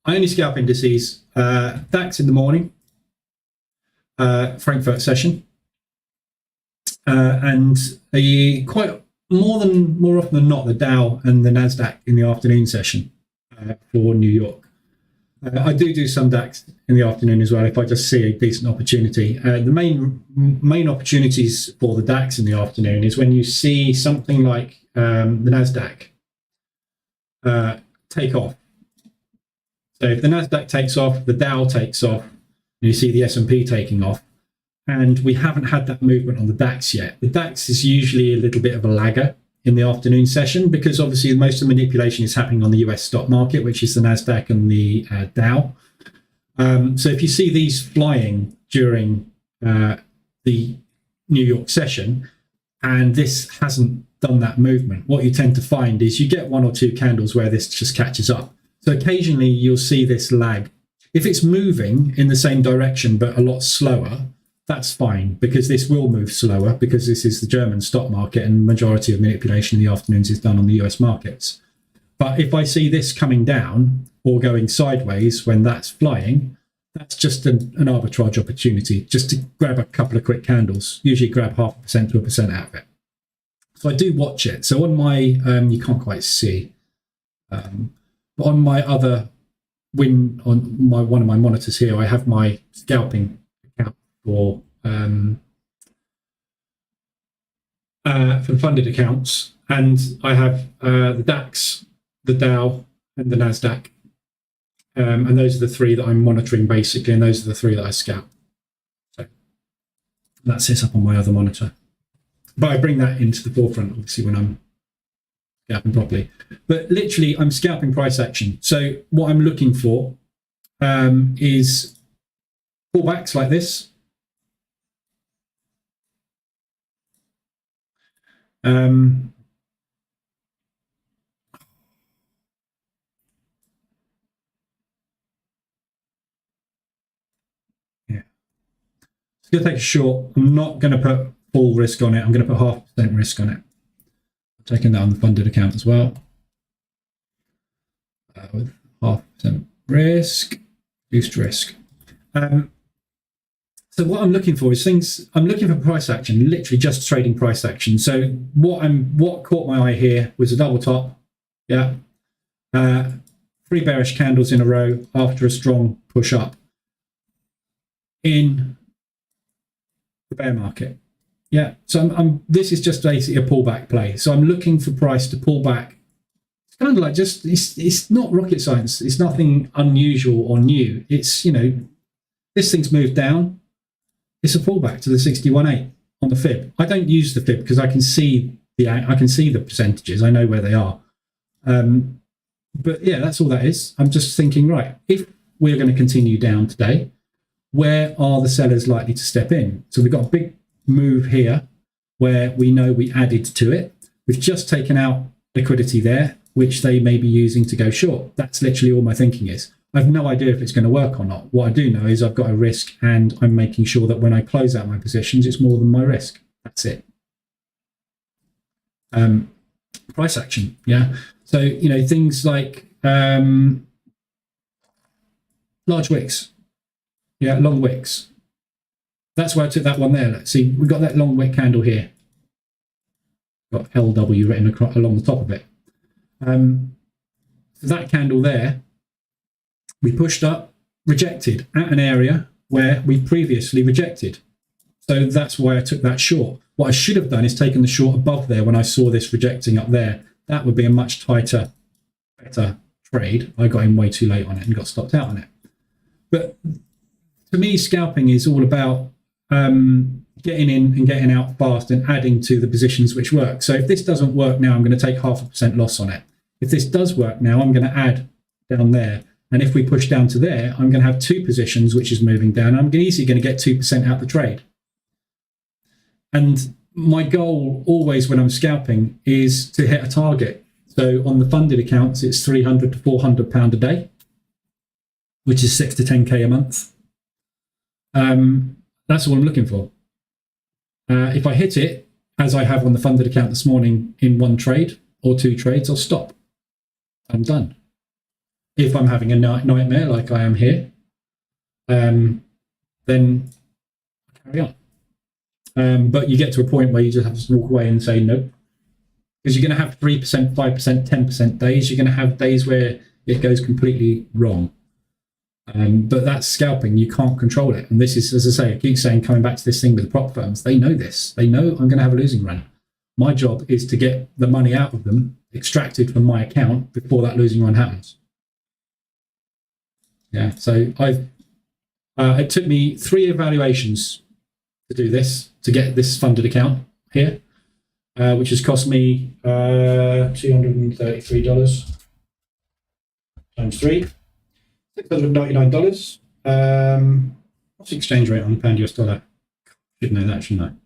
only scalp indices. DAX in the morning, Frankfurt session, and more often than not, the Dow and the Nasdaq in the afternoon session for New York. I do some DAX in the afternoon as well if I just see a decent opportunity. The main opportunities for the DAX in the afternoon is when you see something like the Nasdaq take off. So if the Nasdaq takes off, the Dow takes off, and you see the S&P taking off, and we haven't had that movement on the DAX yet. The DAX is usually a little bit of a lagger in the afternoon session because obviously most of the manipulation is happening on the US stock market, which is the Nasdaq and the Dow. So if you see these flying during the New York session, and this hasn't done that movement, what you tend to find is you get one or two candles where this just catches up. So occasionally you'll see this lag. If it's moving in the same direction but a lot slower, that's fine because this will move slower because this is the German stock market and the majority of manipulation in the afternoons is done on the US markets. But if I see this coming down or going sideways when that's flying, that's just an arbitrage opportunity just to grab a couple of quick candles, usually grab 0.5% to 1% out of it. So I do watch it. So on my, you can't quite see, but on my other one of my monitors here, I have my scalping account for the funded accounts, and I have the DAX, the Dow, and the Nasdaq, and those are the three that I'm monitoring basically, and those are the three that I scalp. So that sits up on my other monitor, but I bring that into the forefront obviously when I'm scalping properly. But literally, I'm scalping price action. So what I'm looking for is pullbacks like this. Um, yeah, it's going to take a short. I'm not going to put full risk on it. I'm going to put 0.5% risk on it. I'm taking that on the funded account as well. With 0.5% risk, reduced risk. So what I'm looking for is things. I'm looking for price action, literally just trading price action. So what caught my eye here was a double top. Yeah. 3 bearish candles in a row after a strong push up in the bear market. Yeah, so this is just basically a pullback play. So I'm looking for price to pull back. It's kind of like just it's not rocket science. It's nothing unusual or new. It's, you know, this thing's moved down. It's a pullback to the 61.8 on the fib. I don't use the fib because I can see the percentages. I know where they are. But yeah, that's all that is. I'm just thinking, right, if we're going to continue down today, where are the sellers likely to step in? So we've got a big move here where we know we added to it. We've just taken out liquidity there, which they may be using to go short. That's literally all my thinking is. I have no idea if it's going to work or not. What I do know is I've got a risk and I'm making sure that when I close out my positions, it's more than my risk. That's it. Price action, yeah. So, you know, things like large wicks, yeah, long wicks. That's why I took that one there. Let's see, we've got that long wick candle here. Got LW written across, along the top of it. So that candle there, we pushed up, rejected at an area where we previously rejected. So that's why I took that short. What I should have done is taken the short above there when I saw this rejecting up there. That would be a much tighter, better trade. I got in way too late on it and got stopped out on it. But to me, scalping is all about getting in and getting out fast and adding to the positions which work. So if this doesn't work now, I'm going to take 0.5% loss on it. If this does work now, I'm going to add down there. And if we push down to there, I'm going to have 2 positions, which is moving down. I'm easily going to get 2% out the trade. And my goal always when I'm scalping is to hit a target. So on the funded accounts, it's £300 to £400 a day, which is 6 to 10K a month. That's all I'm looking for. If I hit it, as I have on the funded account this morning, in 1 trade or 2 trades, I'll stop. I'm done. If I'm having a nightmare like I am here, then carry on. But you get to a point where you just have to walk away and say no, because you're going to have 3%, 5%, 10% days. You're going to have days where it goes completely wrong. But that's scalping. You can't control it. And this is, as I say, I keep saying, coming back to this thing with the prop firms, they know this. They know I'm going to have a losing run. My job is to get the money out of them, extracted from my account before that losing run happens. Yeah, so it took me 3 evaluations to do this, to get this funded account here, which has cost me $233 times 3, $699. What's the exchange rate on the pound US dollar? Should know that, shouldn't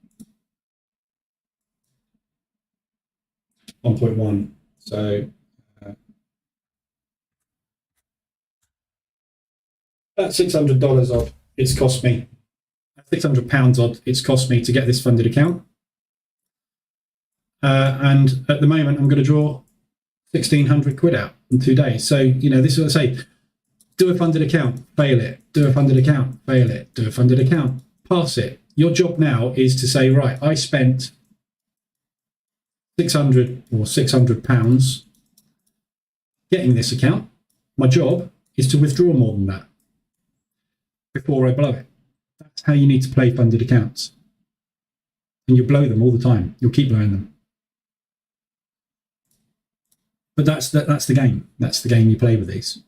I? 1.1. So that's $600 odd. It's cost me. £600 odd it's cost me to get this funded account. And at the moment, I'm going to draw 1,600 quid out in 2 days. So, you know, this is what I say. Do a funded account, fail it. Do a funded account, fail it. Do a funded account, pass it. Your job now is to say, right, I spent 600 or £600 getting this account. My job is to withdraw more than that before I blow it. That's how you need to play funded accounts. And you blow them all the time. You'll keep blowing them. But that's the game. That's the game you play with these.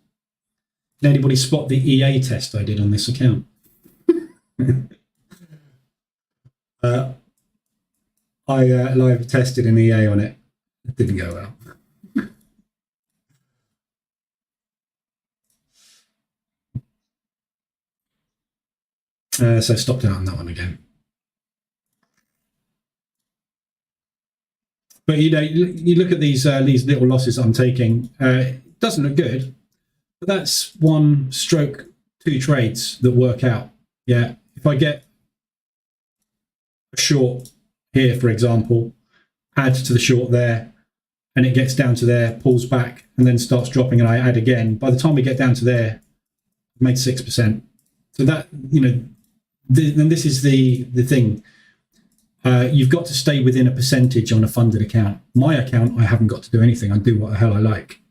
Did anybody spot the EA test I did on this account? I live tested an EA on it. It didn't go well. So stopped out on that one again. But you look at these little losses that I'm taking. It doesn't look good, but that's 1 stroke 2 trades that work out. Yeah, if I get a short here, for example, add to the short there, and it gets down to there, pulls back, and then starts dropping, and I add again. By the time we get down to there, I've made 6%. So that, and this is the thing. You've got to stay within a percentage on a funded account. My account, I haven't got to do anything. I do what the hell I like.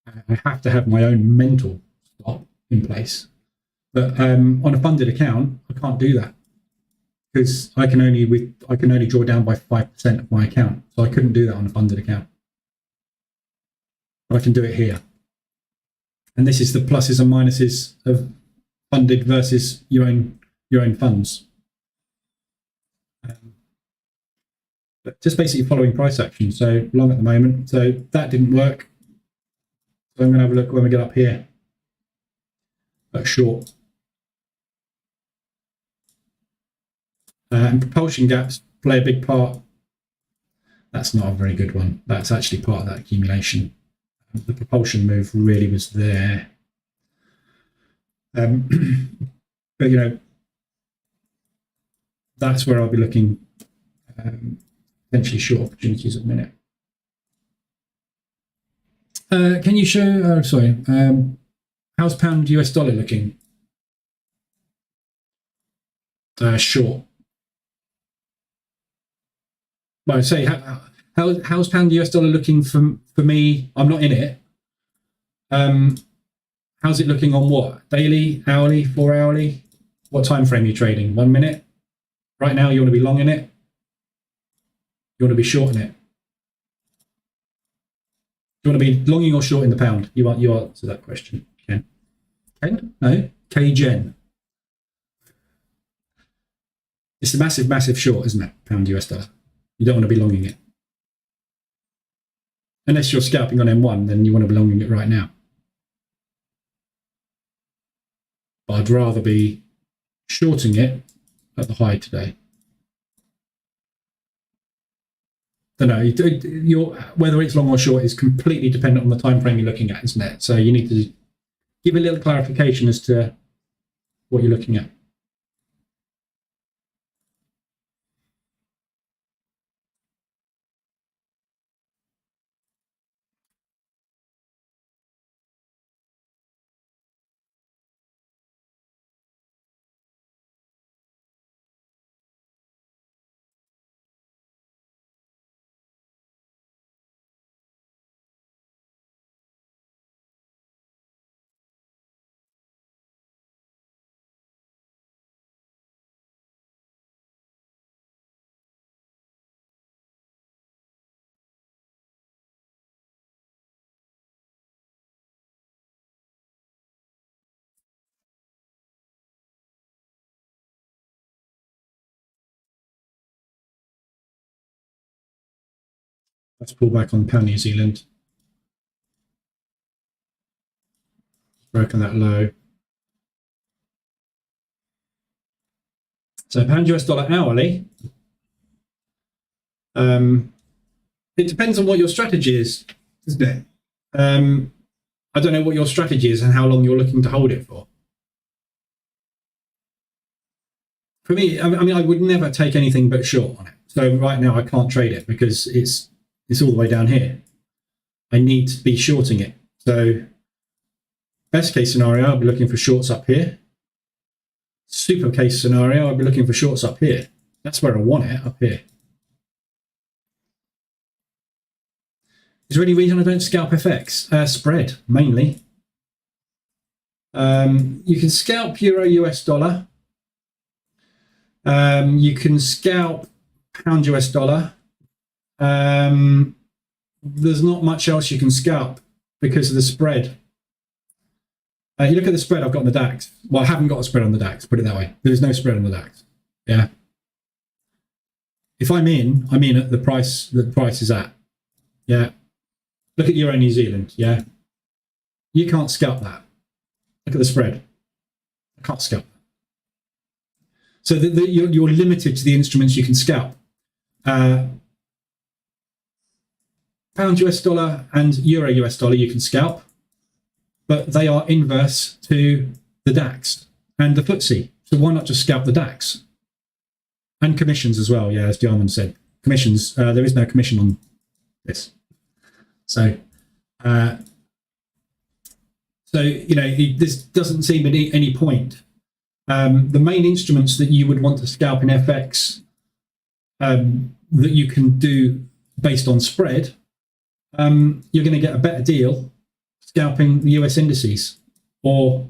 I have to have my own mental stop in place. But on a funded account, I can't do that because I can only draw down by 5% of my account. So I couldn't do that on a funded account. But I can do it here. And this is the pluses and minuses of funded versus your own funds. But just basically following price action. So long at the moment. So that didn't work. So I'm going to have a look when we get up here at short. And propulsion gaps play a big part. That's not a very good one. That's actually part of that accumulation. The propulsion move really was there. But that's where I'll be looking potentially short opportunities at the minute. Can you show, how's pound US dollar looking? Short. Well, I'd say, how's pound US dollar looking for me? I'm not in it. How's it looking on what? Daily, hourly, 4 hourly? What time frame are you trading? 1 minute? Right now, you want to be long in it? You want to be short in it? You want to be longing or short in the pound? You answer that question, Ken. Ken? No? K-Gen. It's a massive, massive short, isn't it? Pound US dollar. You don't want to be longing it. Unless you're scalping on M1, then you want to be longing it right now. But I'd rather be shorting it at the high today. Don't know. Whether it's long or short is completely dependent on the time frame you're looking at, isn't it? So you need to give a little clarification as to what you're looking at. Let's pull back on pound New Zealand. Broken that low. So pound US dollar hourly. It depends on what your strategy is, isn't it? I don't know what your strategy is and how long you're looking to hold it for. For me, I mean, I would never take anything but short on it. So right now I can't trade it because it's all the way down here. I need to be shorting it. So best case scenario, I'll be looking for shorts up here. Super case scenario, I'll be looking for shorts up here. That's where I want it, up here. Is there any reason I don't scalp FX? Spread, mainly. You can scalp Euro US dollar. You can scalp pound US dollar. There's not much else you can scalp because of the spread. You look at the spread I've got on the DAX. Well, I haven't got a spread on the DAX, put it that way. There's no spread on the DAX. Yeah. If I'm in at the price that the price is at. Yeah. Look at Euro New Zealand. Yeah. You can't scalp that. Look at the spread. I can't scalp that. So you're limited to the instruments you can scalp. Pound US dollar and euro US dollar you can scalp, but they are inverse to the DAX and the FTSE. So why not just scalp the DAX? And commissions as well, yeah, as Jarman said. Commissions, there is no commission on this. So, this doesn't seem at any point. The main instruments that you would want to scalp in FX that you can do based on spread, you're going to get a better deal scalping the US indices or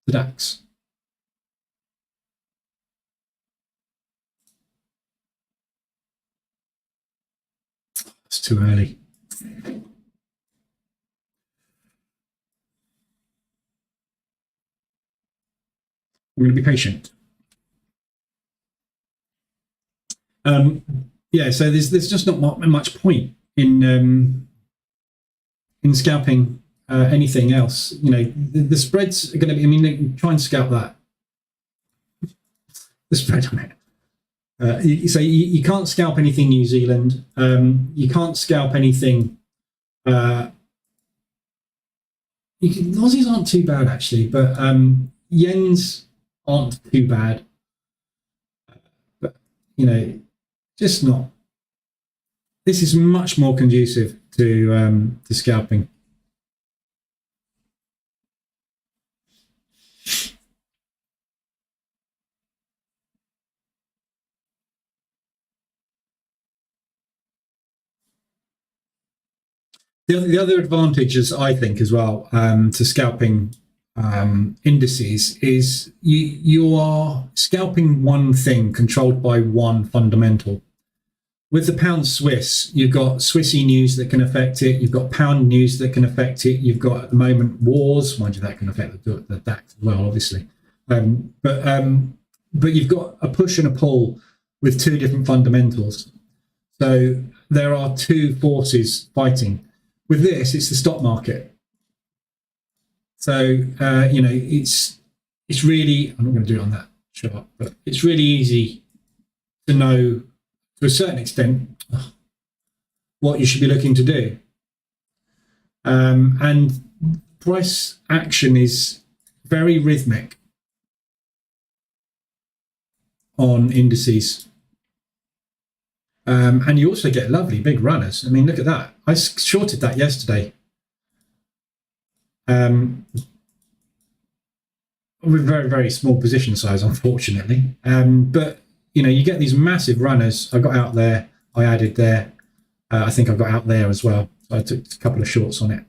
the DAX. It's too early. I'm going to be patient. So there's just not much point in scalping anything else. The spreads are going to be. I mean, try and scalp that. The spread on it. You can't scalp anything New Zealand. You can't scalp anything. Aussies aren't too bad actually, but yens aren't too bad. But just not. This is much more conducive to scalping. The other advantages, I think, as well, to scalping indices is you are scalping one thing controlled by one fundamental. With the pound Swiss, you've got Swissy news that can affect it. You've got pound news that can affect it. You've got, at the moment, wars. Mind you, that can affect the DAX as well, obviously. But you've got a push and a pull with two different fundamentals. So there are two forces fighting. With this, it's the stock market. So, it's really, I'm not going to do it on that chart, but it's really easy to know, to a certain extent, what you should be looking to do. And price action is very rhythmic on indices. And you also get lovely big runners. I mean, look at that. I shorted that yesterday. With very, very small position size, unfortunately. But, you get these massive runners. I got out there. I added there. I think I got out there as well. So I took a couple of shorts on it.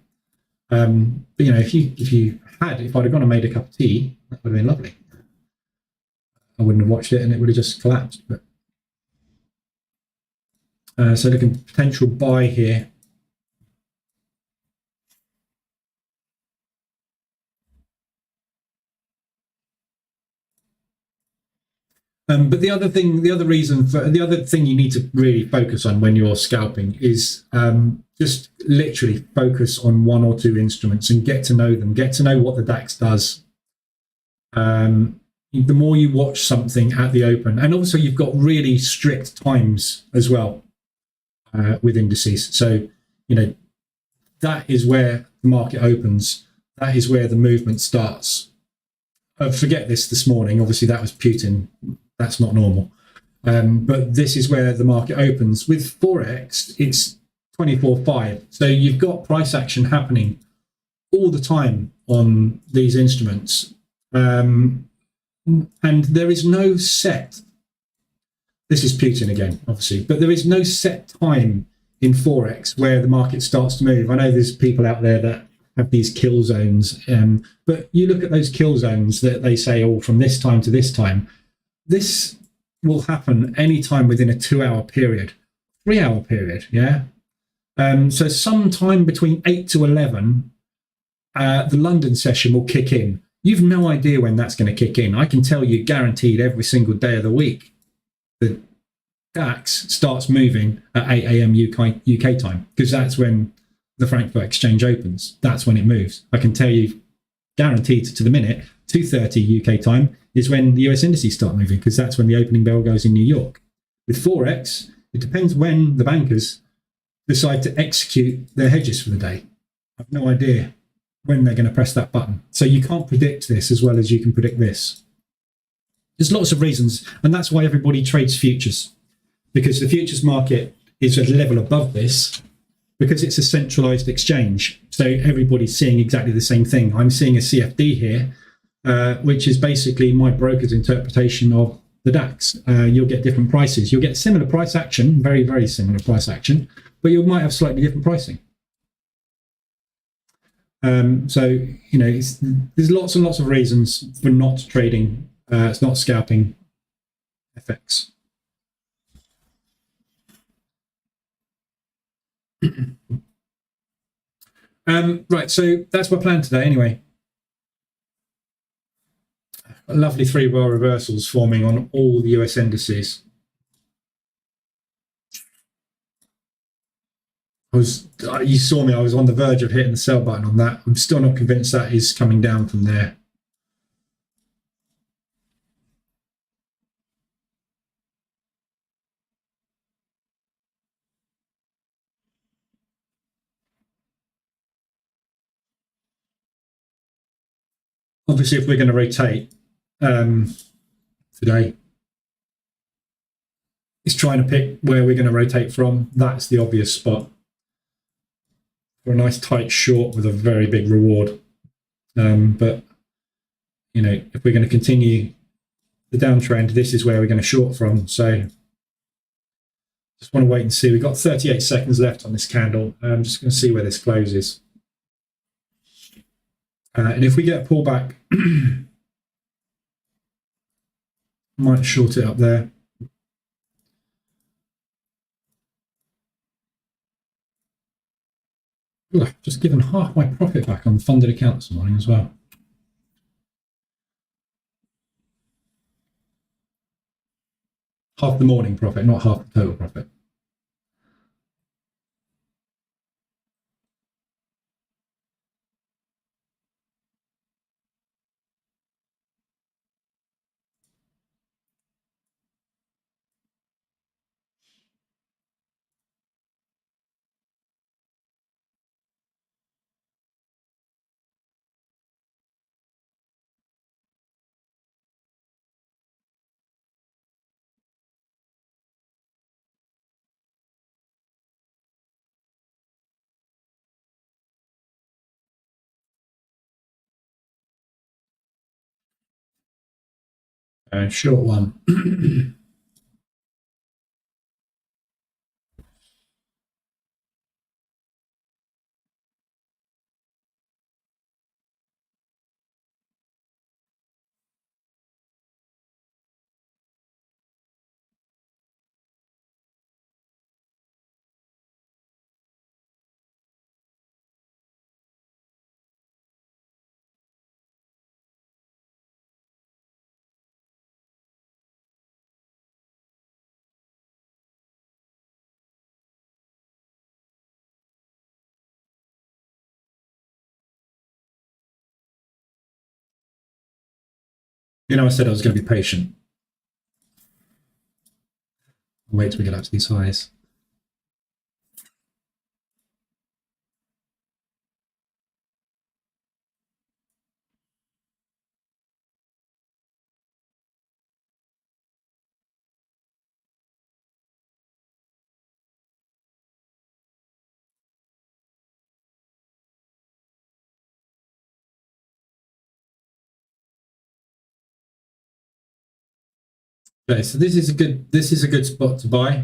But, if I'd have gone and made a cup of tea, that would have been lovely. I wouldn't have watched it and it would have just collapsed. But so looking potential buy here. But the other thing you need to really focus on when you're scalping is just literally focus on one or two instruments and get to know them. Get to know what the DAX does. The more you watch something at the open, and also you've got really strict times as well. With indices. So, that is where the market opens. That is where the movement starts. Forget this morning. Obviously, that was Putin. That's not normal. But this is where the market opens. With Forex, it's 24/5. So you've got price action happening all the time on these instruments. And there is no set. This is Putin again, obviously, but there is no set time in Forex where the market starts to move. I know there's people out there that have these kill zones, but you look at those kill zones that they say, from this time to this time. This will happen anytime within a 2-hour period, 3-hour period, yeah? So sometime between 8 to 11, the London session will kick in. You've no idea when that's going to kick in. I can tell you guaranteed every single day of the week. The DAX starts moving at 8 a.m. UK time, because that's when the Frankfurt Exchange opens. That's when it moves. I can tell you guaranteed to the minute, 2:30 UK time is when the US indices start moving, because that's when the opening bell goes in New York. With Forex, it depends when the bankers decide to execute their hedges for the day. I've no idea when they're going to press that button. So you can't predict this as well as you can predict this. There's lots of reasons, and that's why everybody trades futures, because the futures market is a level above this because it's a centralized exchange. So everybody's seeing exactly the same thing. I'm seeing a CFD here, which is basically my broker's interpretation of the DAX. You'll get different prices. You'll get similar price action, very, very similar price action, but you might have slightly different pricing. So, you know, there's lots and lots of reasons for not trading, it's not scalping FX. Right, so that's my plan today anyway. A lovely 3-bar reversals forming on all the US indices. You saw me, I was on the verge of hitting the sell button on that. I'm still not convinced that is coming down from there. Obviously, if we're going to rotate today, it's trying to pick where we're going to rotate from. That's the obvious spot for a nice tight short with a very big reward. But, you know, if we're going to continue the downtrend, this is where we're going to short from. So just want to wait and see. We've got 38 seconds left on this candle. I'm just going to see where this closes. And if we get a pullback, might short it up there. Ooh, I've just given half my profit back on the funded account this morning as well. Half the morning profit, not half the total profit. Short one. You know, I said I was going to be patient. Wait till we get up to these highs. Okay, so this is a good spot to buy,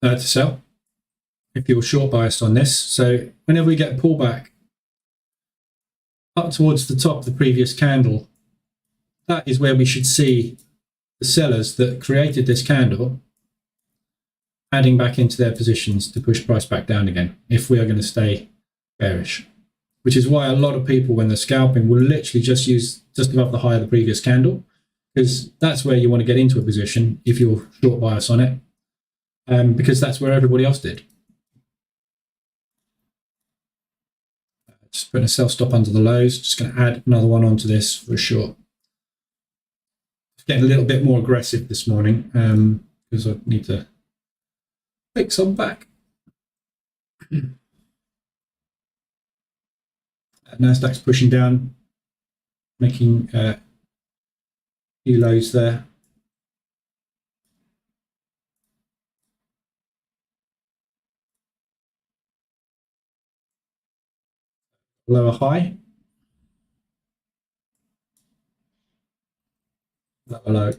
to sell, if you're short biased on this. So whenever we get a pullback up towards the top of the previous candle, that is where we should see the sellers that created this candle adding back into their positions to push price back down again, if we are going to stay bearish. Which is why a lot of people, when they're scalping, will literally just use just above the high of the previous candle, because that's where you want to get into a position if you're short bias on it, because that's where everybody else did. Just putting a sell stop under the lows, just going to add another one onto this for a short. Getting a little bit more aggressive this morning because I need to pick some back. Nasdaq's pushing down, making few lows there. Lower high. Lower low.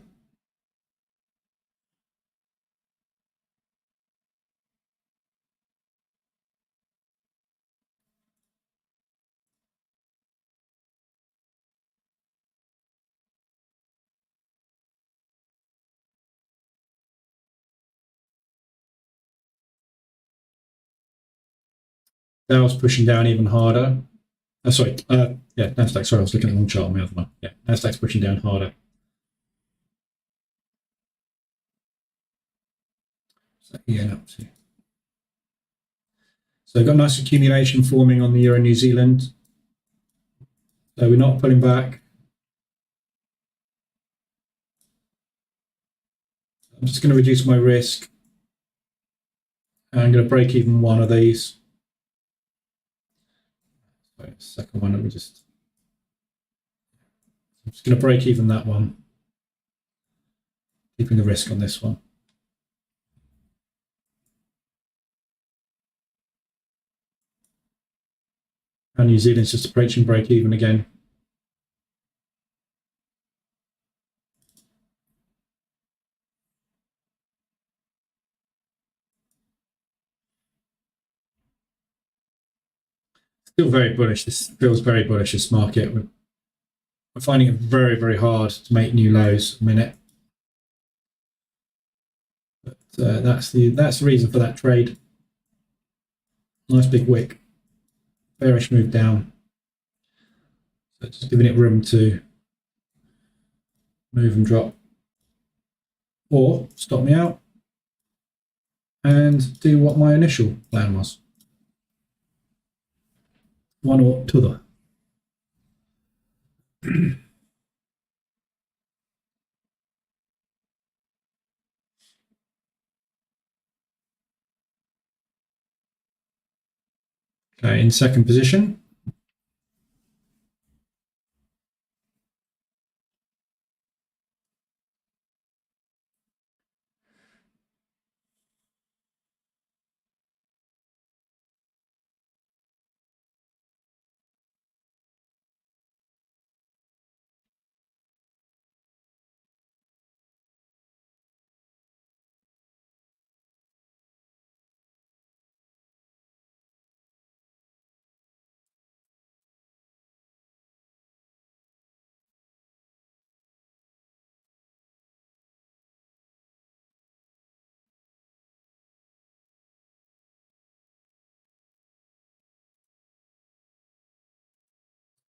Dow's pushing down even harder. Yeah, Nasdaq. Sorry, I was looking at the wrong chart on the other one. Yeah, Nasdaq's pushing down harder. So yeah, so we've got a nice accumulation forming on the Euro New Zealand. So we're not pulling back. I'm just going to reduce my risk. I'm going to break even one of these. Sorry, second one, I'm just going to break even that one. Keeping the risk on this one. And New Zealand's just approaching break even again. Still very bullish. This feels very bullish, this market. We're finding it very, very hard to make new lows a minute. But that's the reason for that trade. Nice big wick. Bearish move down. So just giving it room to move and drop. Or stop me out and do what my initial plan was. One or t'other. Okay, in second position.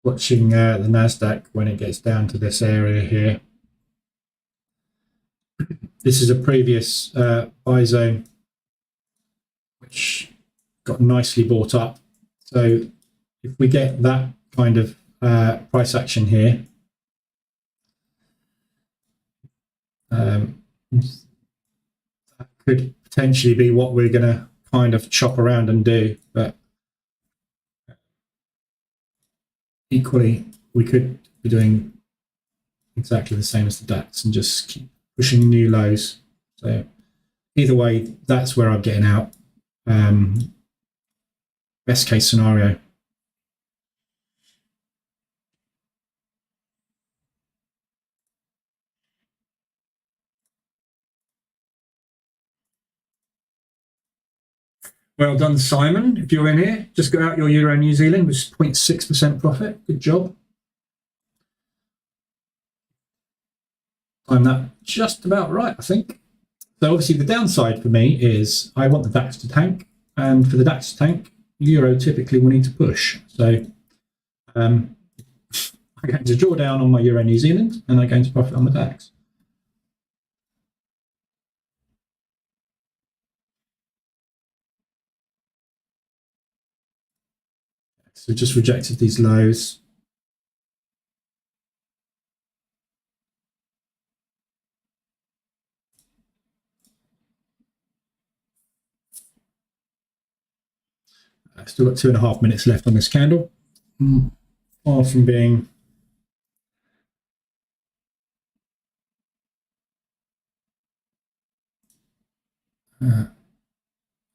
Watching the Nasdaq when it gets down to this area here. This is a previous buy zone, which got nicely bought up. So if we get that kind of price action here, that could potentially be what we're going to kind of chop around and do. But equally, we could be doing exactly the same as the DAX and just keep pushing new lows. So either way, that's where I'm getting out. Best case scenario. Well done, Simon. If you're in here, just got out your Euro New Zealand with 0.6% profit. Good job. I'm that just about right, I think. So obviously the downside for me is I want the DAX to tank, and for the DAX to tank, Euro typically will need to push. So I'm going to draw down on my Euro New Zealand, and I'm going to profit on the DAX. So just rejected these lows. I've still got 2.5 minutes left on this candle. Far from being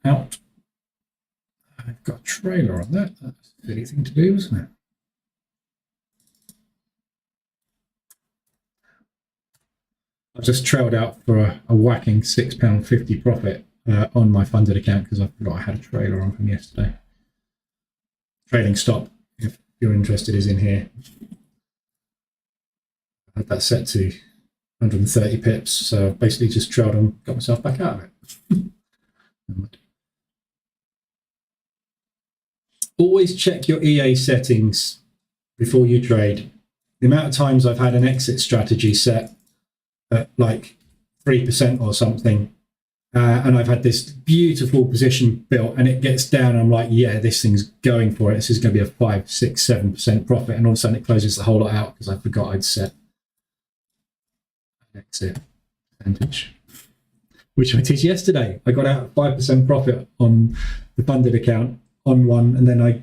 out. I've got a trailer on that. That's a silly thing to do, isn't it? I've just trailed out for a whacking £6.50 profit on my funded account because I forgot I had a trailer on from yesterday. Trading stop, if you're interested, is in here. I had that set to 130 pips, so I've basically just trailed and got myself back out of it. Always check your EA settings before you trade. The amount of times I've had an exit strategy set at like 3% or something, and I've had this beautiful position built, and it gets down, and I'm like, yeah, this thing's going for it. This is going to be a 5, 6, 7% profit, and all of a sudden it closes the whole lot out because I forgot I'd set an exit percentage, which I did yesterday. I got out 5% profit on the funded account on one, and then I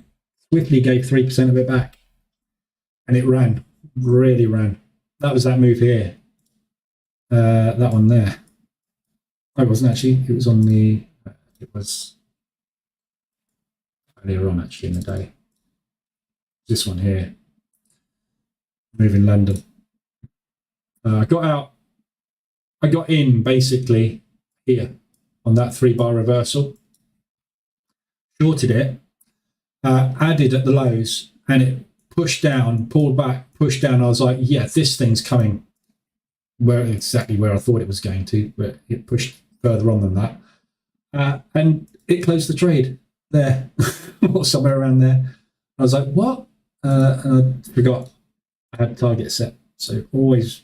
swiftly gave 3% of it back, and it ran, really ran. That was that move here. That one there. I wasn't actually. It was on the. It was earlier on actually in the day. This one here. Move in London. I got out. I got in basically here on that 3-bar reversal. Shorted it. Added at the lows, and it pushed down, pulled back, pushed down. I was like, yeah, this thing's coming. Exactly where I thought it was going to, but it pushed further on than that, and it closed the trade there or somewhere around there. I was like, what? And I forgot I had target set. So always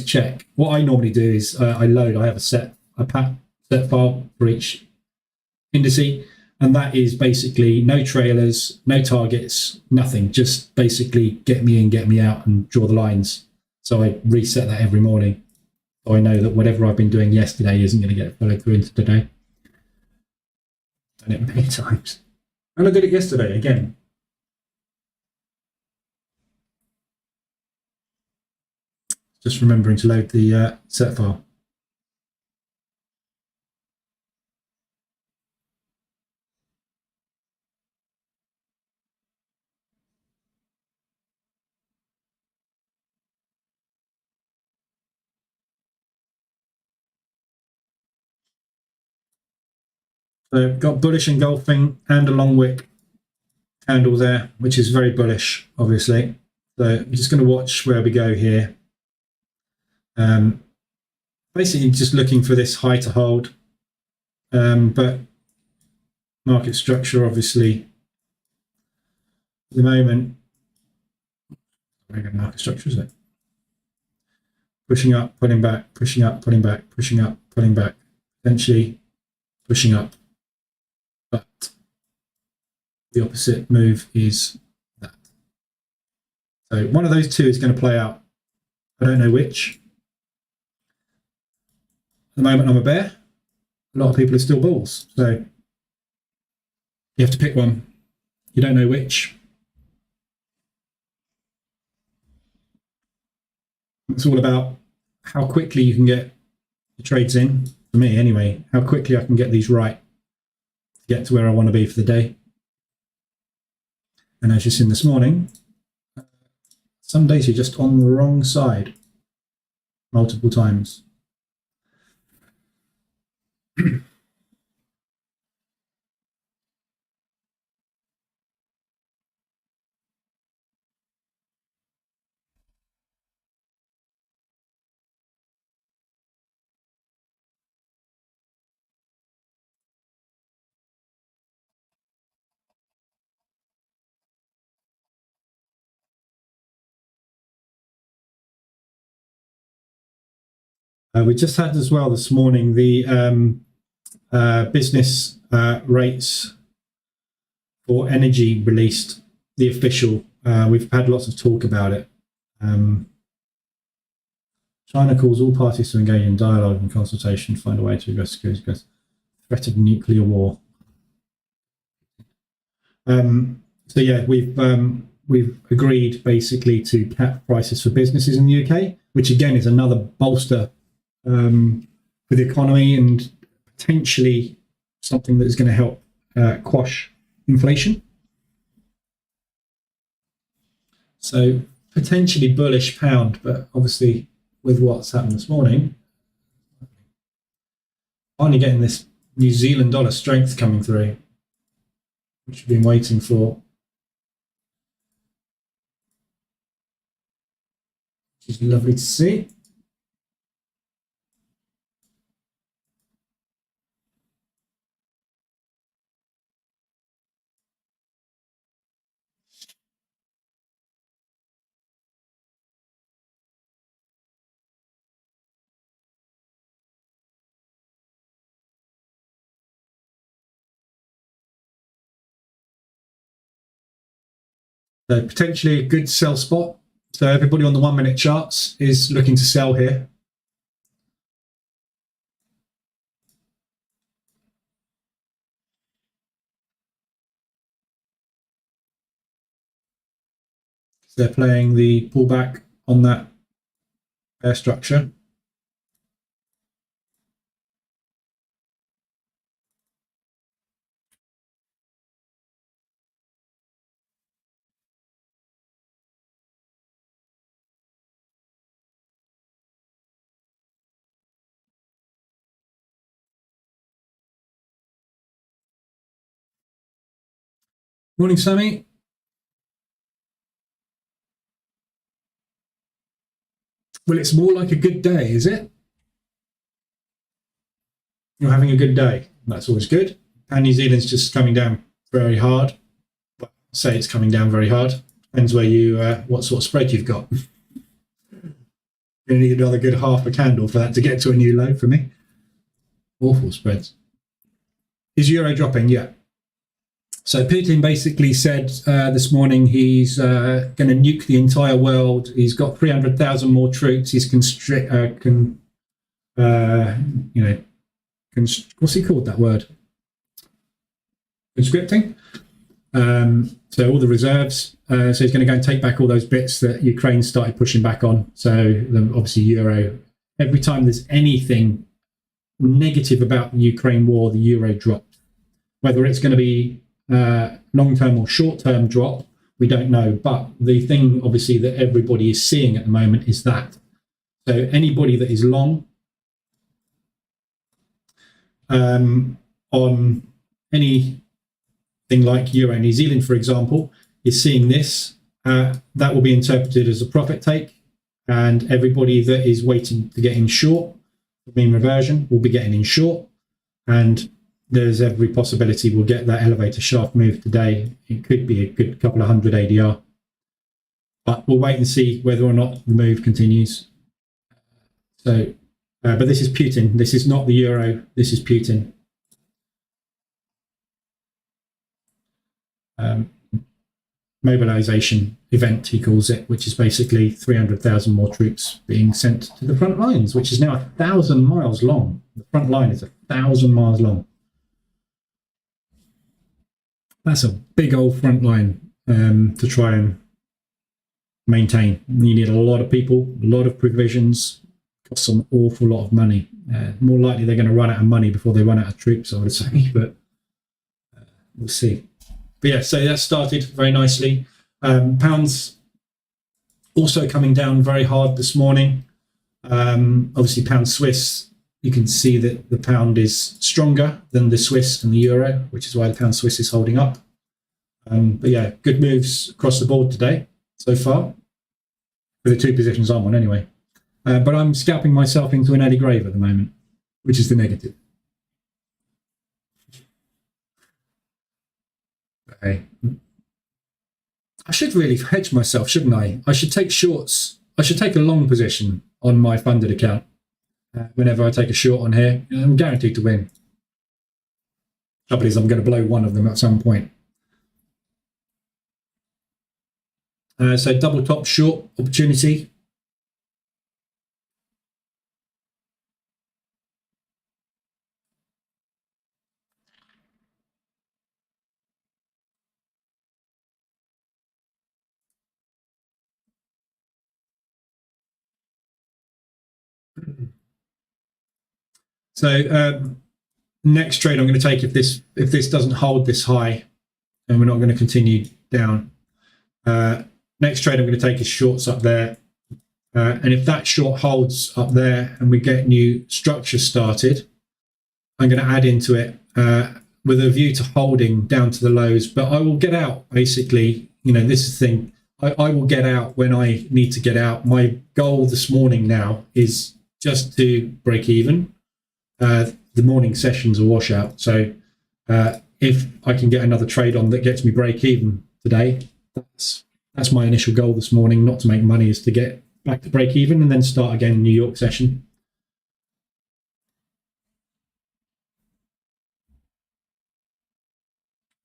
check. What I normally do is I have a set file for each indice, and that is basically no trailers, no targets, nothing, just basically get me in, get me out, and draw the lines. So I reset that every morning. So I know that whatever I've been doing yesterday isn't going to get followed through into today. Done it many times. And I did it yesterday again. Just remembering to load the set file. So got bullish engulfing and a long wick candle there, which is very bullish, obviously. So I'm just going to watch where we go here. Basically just looking for this high to hold, but market structure, obviously, at the moment, very good market structure, isn't it? Pushing up, pulling back, pushing up, pulling back, pushing up, pulling back, potentially pushing up. But the opposite move is that. So one of those two is going to play out. I don't know which. At the moment, I'm a bear. A lot of people are still bulls. So you have to pick one. You don't know which. It's all about how quickly you can get the trades in. For me, anyway, how quickly I can get these right to get to where I want to be for the day. And as you've seen this morning, some days you're just on the wrong side multiple times. We just had as well this morning the business rates for energy released, the official. We've had lots of talk about it. China calls all parties to engage in dialogue and consultation to find a way to address security threat of nuclear war. So yeah, we've agreed basically to cap prices for businesses in the UK, which again is another bolster for the economy and potentially something that is going to help quash inflation. So potentially bullish pound, but obviously with what's happened this morning, finally getting this New Zealand dollar strength coming through, which we've been waiting for, which is lovely to see. So potentially a good sell spot. So everybody on the 1 minute charts is looking to sell here. So they're playing the pullback on that bear structure. Morning, Sammy. Well, it's more like a good day, is it? You're having a good day. That's always good. And New Zealand's just coming down very hard. Well, say it's coming down very hard. Depends where you, what sort of spread you've got. You're going to need another good half a candle for that to get to a new low for me. Awful spreads. Is euro dropping? Yeah. So Putin basically said this morning he's going to nuke the entire world. He's got 300,000 more troops. He's what's he called that word? Conscripting. So all the reserves. So he's going to go and take back all those bits that Ukraine started pushing back on. So obviously euro. Every time there's anything negative about the Ukraine war, the euro drops. Whether it's going to be long-term or short-term drop, we don't know. But the thing, obviously, that everybody is seeing at the moment is that. So anybody that is long on anything like Euro New Zealand, for example, is seeing this. That will be interpreted as a profit take. And everybody that is waiting to get in short, mean reversion, will be getting in short. And there's every possibility we'll get that elevator shaft move today. It could be a good couple of hundred ADR. But we'll wait and see whether or not the move continues. So, but this is Putin. This is not the euro. This is Putin. Mobilization event, he calls it, which is basically 300,000 more troops being sent to the front lines, which is now 1,000 miles long. The front line is 1,000 miles long. That's a big old front line to try and maintain. You need a lot of people, a lot of provisions, costs an awful lot of money. More likely they're going to run out of money before they run out of troops, I would say, but we'll see. But yeah, so that started very nicely. Pounds also coming down very hard this morning. Obviously, pound Swiss, you can see that the pound is stronger than the Swiss and the euro, which is why the pound Swiss is holding up. But yeah, good moves across the board today so far, for the two positions I'm on anyway. But I'm scalping myself into an early grave at the moment, which is the negative. Okay. I should really hedge myself, shouldn't I? I should take shorts. I should take a long position on my funded account. Whenever I take a short on here, I'm guaranteed to win. Trouble is, I'm going to blow one of them at some point. So double top short opportunity. So next trade I'm going to take, if this doesn't hold this high, and we're not going to continue down. Next trade I'm going to take is shorts up there. And if that short holds up there and we get new structure started, I'm going to add into it with a view to holding down to the lows. But I will get out, basically. This is the thing. I will get out when I need to get out. My goal this morning now is just to break even. The morning session's a washout. So if I can get another trade on that gets me break even today, that's my initial goal this morning. Not to make money, is to get back to break even and then start again New York session.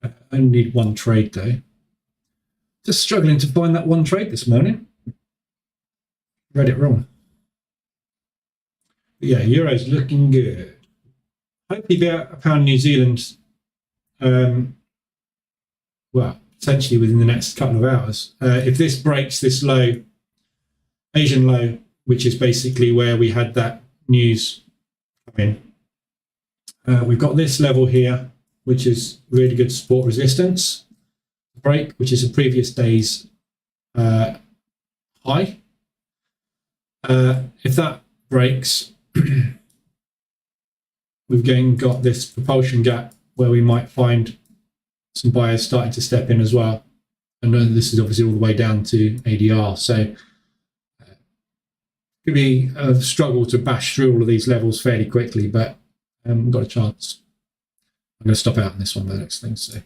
I only need one trade though. Just struggling to find that one trade this morning. Read it wrong. But yeah, Euro's looking good. Hopefully about £1 New Zealand, well, potentially within the next couple of hours. If this breaks this low, Asian low, which is basically where we had that news come in, we've got this level here, which is really good support resistance. Break, which is a previous day's high. If that breaks, we've again got this propulsion gap where we might find some buyers starting to step in as well. And this is obviously all the way down to ADR. So it could be a struggle to bash through all of these levels fairly quickly, but we've got a chance. I'm going to stop out on this one, the next thing. So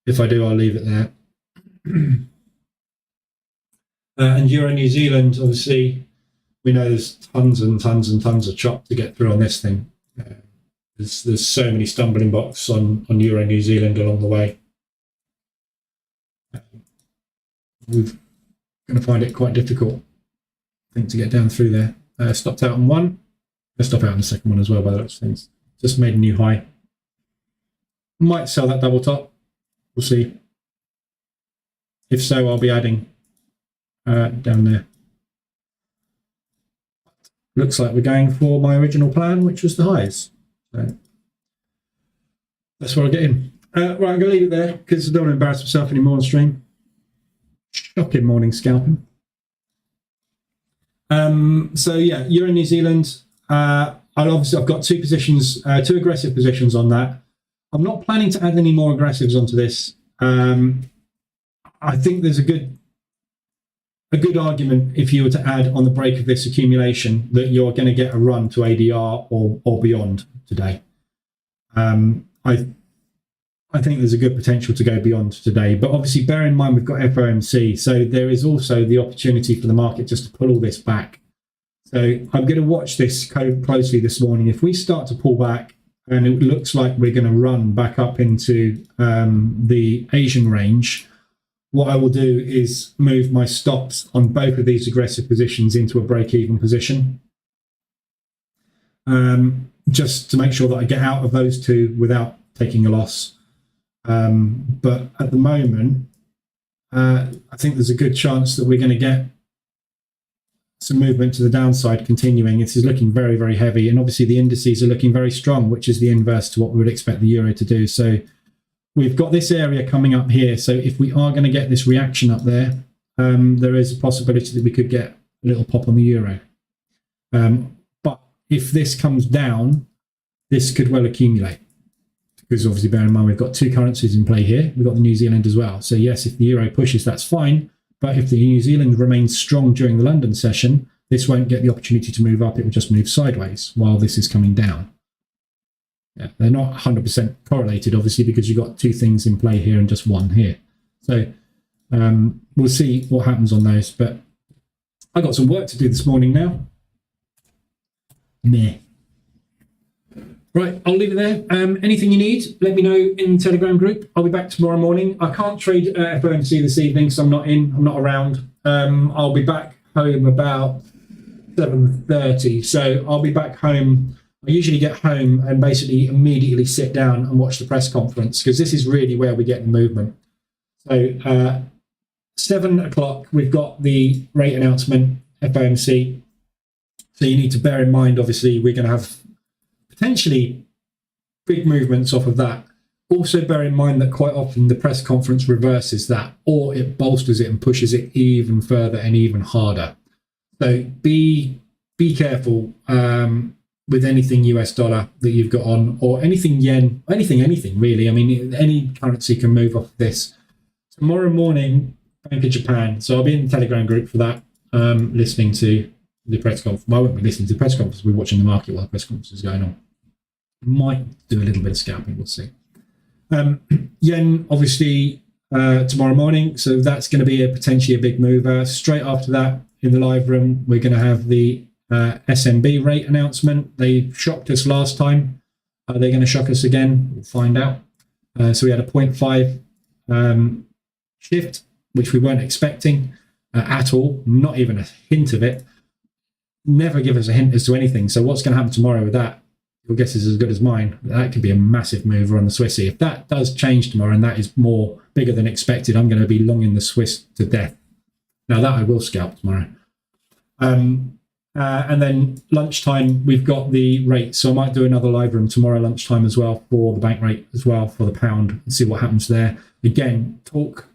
if I do, I'll leave it there. And Euro New Zealand, obviously, we know there's tons and tons and tons of chop to get through on this thing. There's so many stumbling blocks on Euro New Zealand along the way. We're going to find it quite difficult, I think, to get down through there. Stopped out on one. Let's stop out on the second one as well, by the looks of things. Just made a new high. Might sell that double top. We'll see. If so, I'll be adding down there. Looks like we're going for my original plan, which was the highs. So that's where I'll get in. Right, I'm going to leave it there because I don't want to embarrass myself anymore on stream. Shocking morning scalping. So yeah, Euro New Zealand. I've got two aggressive positions on that. I'm not planning to add any more aggressives onto this. I think there's a good argument if you were to add on the break of this accumulation that you're going to get a run to ADR or beyond today. I think there's a good potential to go beyond today, but obviously bear in mind we've got FOMC, so there is also the opportunity for the market just to pull all this back. So I'm going to watch this closely this morning. If we start to pull back and it looks like we're going to run back up into the Asian range, what I will do is move my stops on both of these aggressive positions into a break-even position, just to make sure that I get out of those two without taking a loss. But at the moment, I think there's a good chance that we're going to get some movement to the downside continuing. This is looking very, very heavy. And obviously the indices are looking very strong, which is the inverse to what we would expect the euro to do. So we've got this area coming up here. So if we are going to get this reaction up there, there is a possibility that we could get a little pop on the euro. But if this comes down, this could well accumulate. Because obviously, bear in mind, we've got two currencies in play here. We've got the New Zealand as well. So yes, if the euro pushes, that's fine. But if the New Zealand remains strong during the London session, this won't get the opportunity to move up. It will just move sideways while this is coming down. Yeah, they're not 100% correlated, obviously, because you've got two things in play here and just one here. So we'll see what happens on those. But I've got some work to do this morning now. Meh. Right, I'll leave it there. Anything you need, let me know in the Telegram group. I'll be back tomorrow morning. I can't trade FOMC this evening, so I'm not around. I'll be back home about 7:30. So I'll be back home. I usually get home and basically immediately sit down and watch the press conference, because this is really where we get the movement. So 7 o'clock, we've got the rate announcement, FOMC. So you need to bear in mind, obviously, we're going to have potentially big movements off of that. Also bear in mind that quite often the press conference reverses that, or it bolsters it and pushes it even further and even harder. So be careful with anything US dollar that you've got on, or anything yen, anything really. I mean, any currency can move off this. Tomorrow morning, Bank of Japan. So I'll be in the Telegram group for that, listening to the press conference. Well, I won't be listening to the press conference. We're watching the market while the press conference is going on. Might do a little bit of scalping. We'll see. Yen, obviously, tomorrow morning. So that's going to be potentially a big mover. Straight after that, in the live room, we're going to have the SMB rate announcement. They shocked us last time. Are they going to shock us again? We'll find out. So we had a 0.5 shift, which we weren't expecting at all. Not even a hint of it. Never give us a hint as to anything. So what's going to happen tomorrow with that? Your guess is as good as mine. That could be a massive mover on the Swissy. If that does change tomorrow and that is bigger than expected, I'm going to be longing the Swiss to death. Now that I will scalp tomorrow. And then lunchtime, we've got the rate. So I might do another live room tomorrow lunchtime as well for the bank rate as well for the pound and see what happens there. Again, talk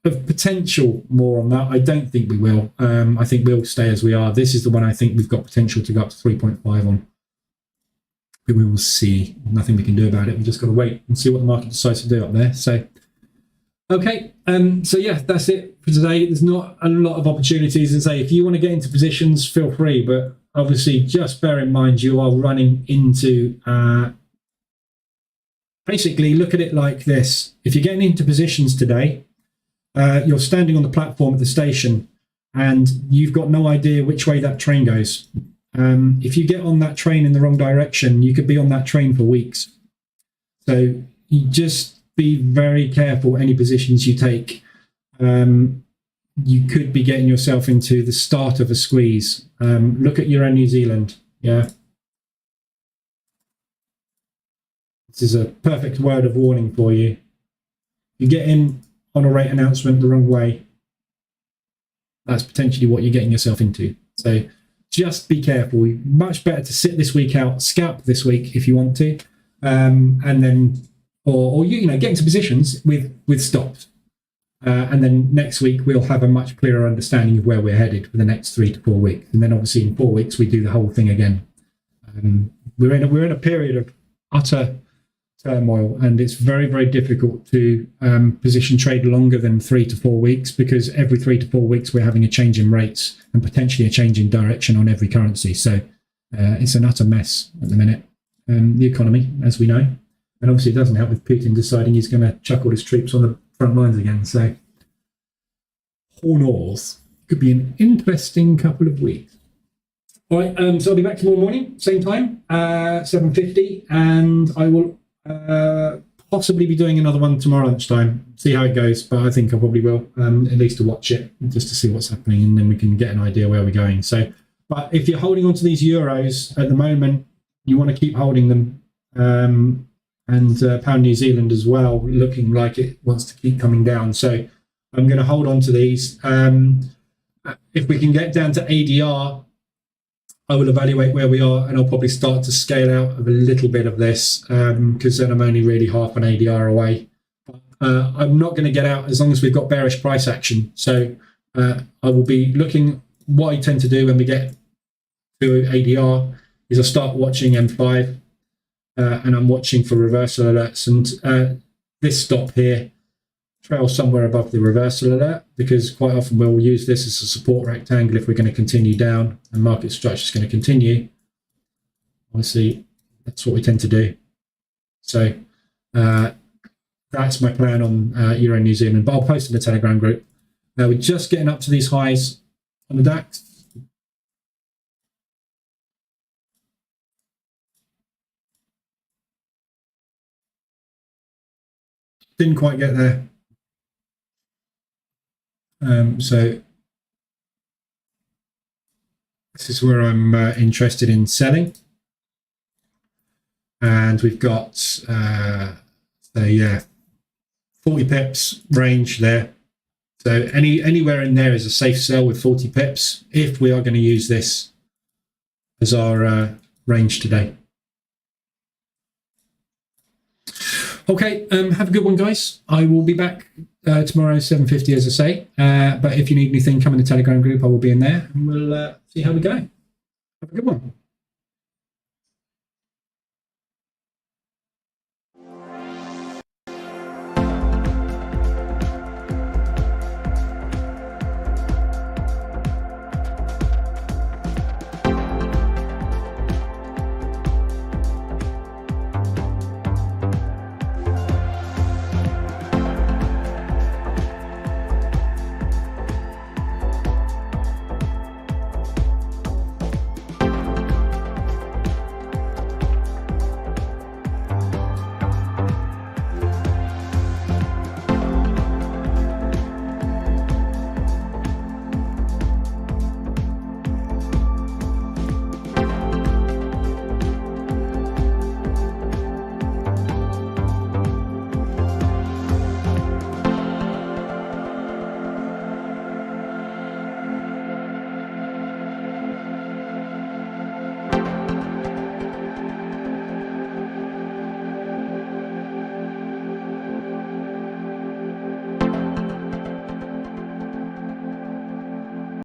of potential more on that. I don't think we will. I think we'll stay as we are. This is the one I think we've got potential to go up to 3.5 on. But we will see. Nothing we can do about it. We've just got to wait and see what the market decides to do up there. So, okay. So yeah, that's it for today. There's not a lot of opportunities. And say, if you want to get into positions, feel free. But obviously, just bear in mind you are running into. Basically, look at it like this. If you're getting into positions today, you're standing on the platform at the station, and you've got no idea which way that train goes. If you get on that train in the wrong direction, you could be on that train for weeks. So you just be very careful any positions you take. You could be getting yourself into the start of a squeeze. Look at Euro New Zealand. Yeah. This is a perfect word of warning for you. You get in on a rate announcement the wrong way, that's potentially what you're getting yourself into. So just be careful. Much better to sit this week out, scalp this week if you want to, and then, or you know, get into positions with stops, and then next week we'll have a much clearer understanding of where we're headed for the next 3 to 4 weeks, and then obviously in 4 weeks we do the whole thing again. We're in a period of utter turmoil, and it's very, very difficult to position trade longer than 3 to 4 weeks, because every 3 to 4 weeks we're having a change in rates and potentially a change in direction on every currency. So it's an utter mess at the minute, the economy, as we know. And obviously it doesn't help with Putin deciding he's going to chuck all his troops on the front lines again. So who knows? Could be an interesting couple of weeks. All right, so I'll be back tomorrow morning, same time, 7:50, and I will possibly be doing another one tomorrow lunchtime. See how it goes, but I think I probably will, at least to watch it, just to see what's happening, and then we can get an idea where we're going. So, but if you're holding on to these euros at the moment, you want to keep holding them, and pound New Zealand as well, looking like it wants to keep coming down. So I'm going to hold on to these. If we can get down to ADR, I will evaluate where we are, and I'll probably start to scale out of a little bit of this, because then I'm only really half an ADR away. I'm not going to get out as long as we've got bearish price action. So I will be looking. What I tend to do when we get to ADR is I start watching M5, and I'm watching for reversal alerts. And this stop here trails somewhere above the reversal alert, because quite often we'll use this as a support rectangle if we're going to continue down and market structure is going to continue. Obviously, that's what we tend to do. So that's my plan on Euro New Zealand, but I'll post in the Telegram group. We're just getting up to these highs on the DAX. Didn't quite get there. So this is where I'm interested in selling, and we've got so yeah, 40 pips range there. So anywhere in there is a safe sell with 40 pips if we are going to use this as our range today. Okay, have a good one, guys. I will be back tomorrow 7:50, as I say. But if you need anything, come in the Telegram group. I will be in there, and we'll see how we go. Have a good one.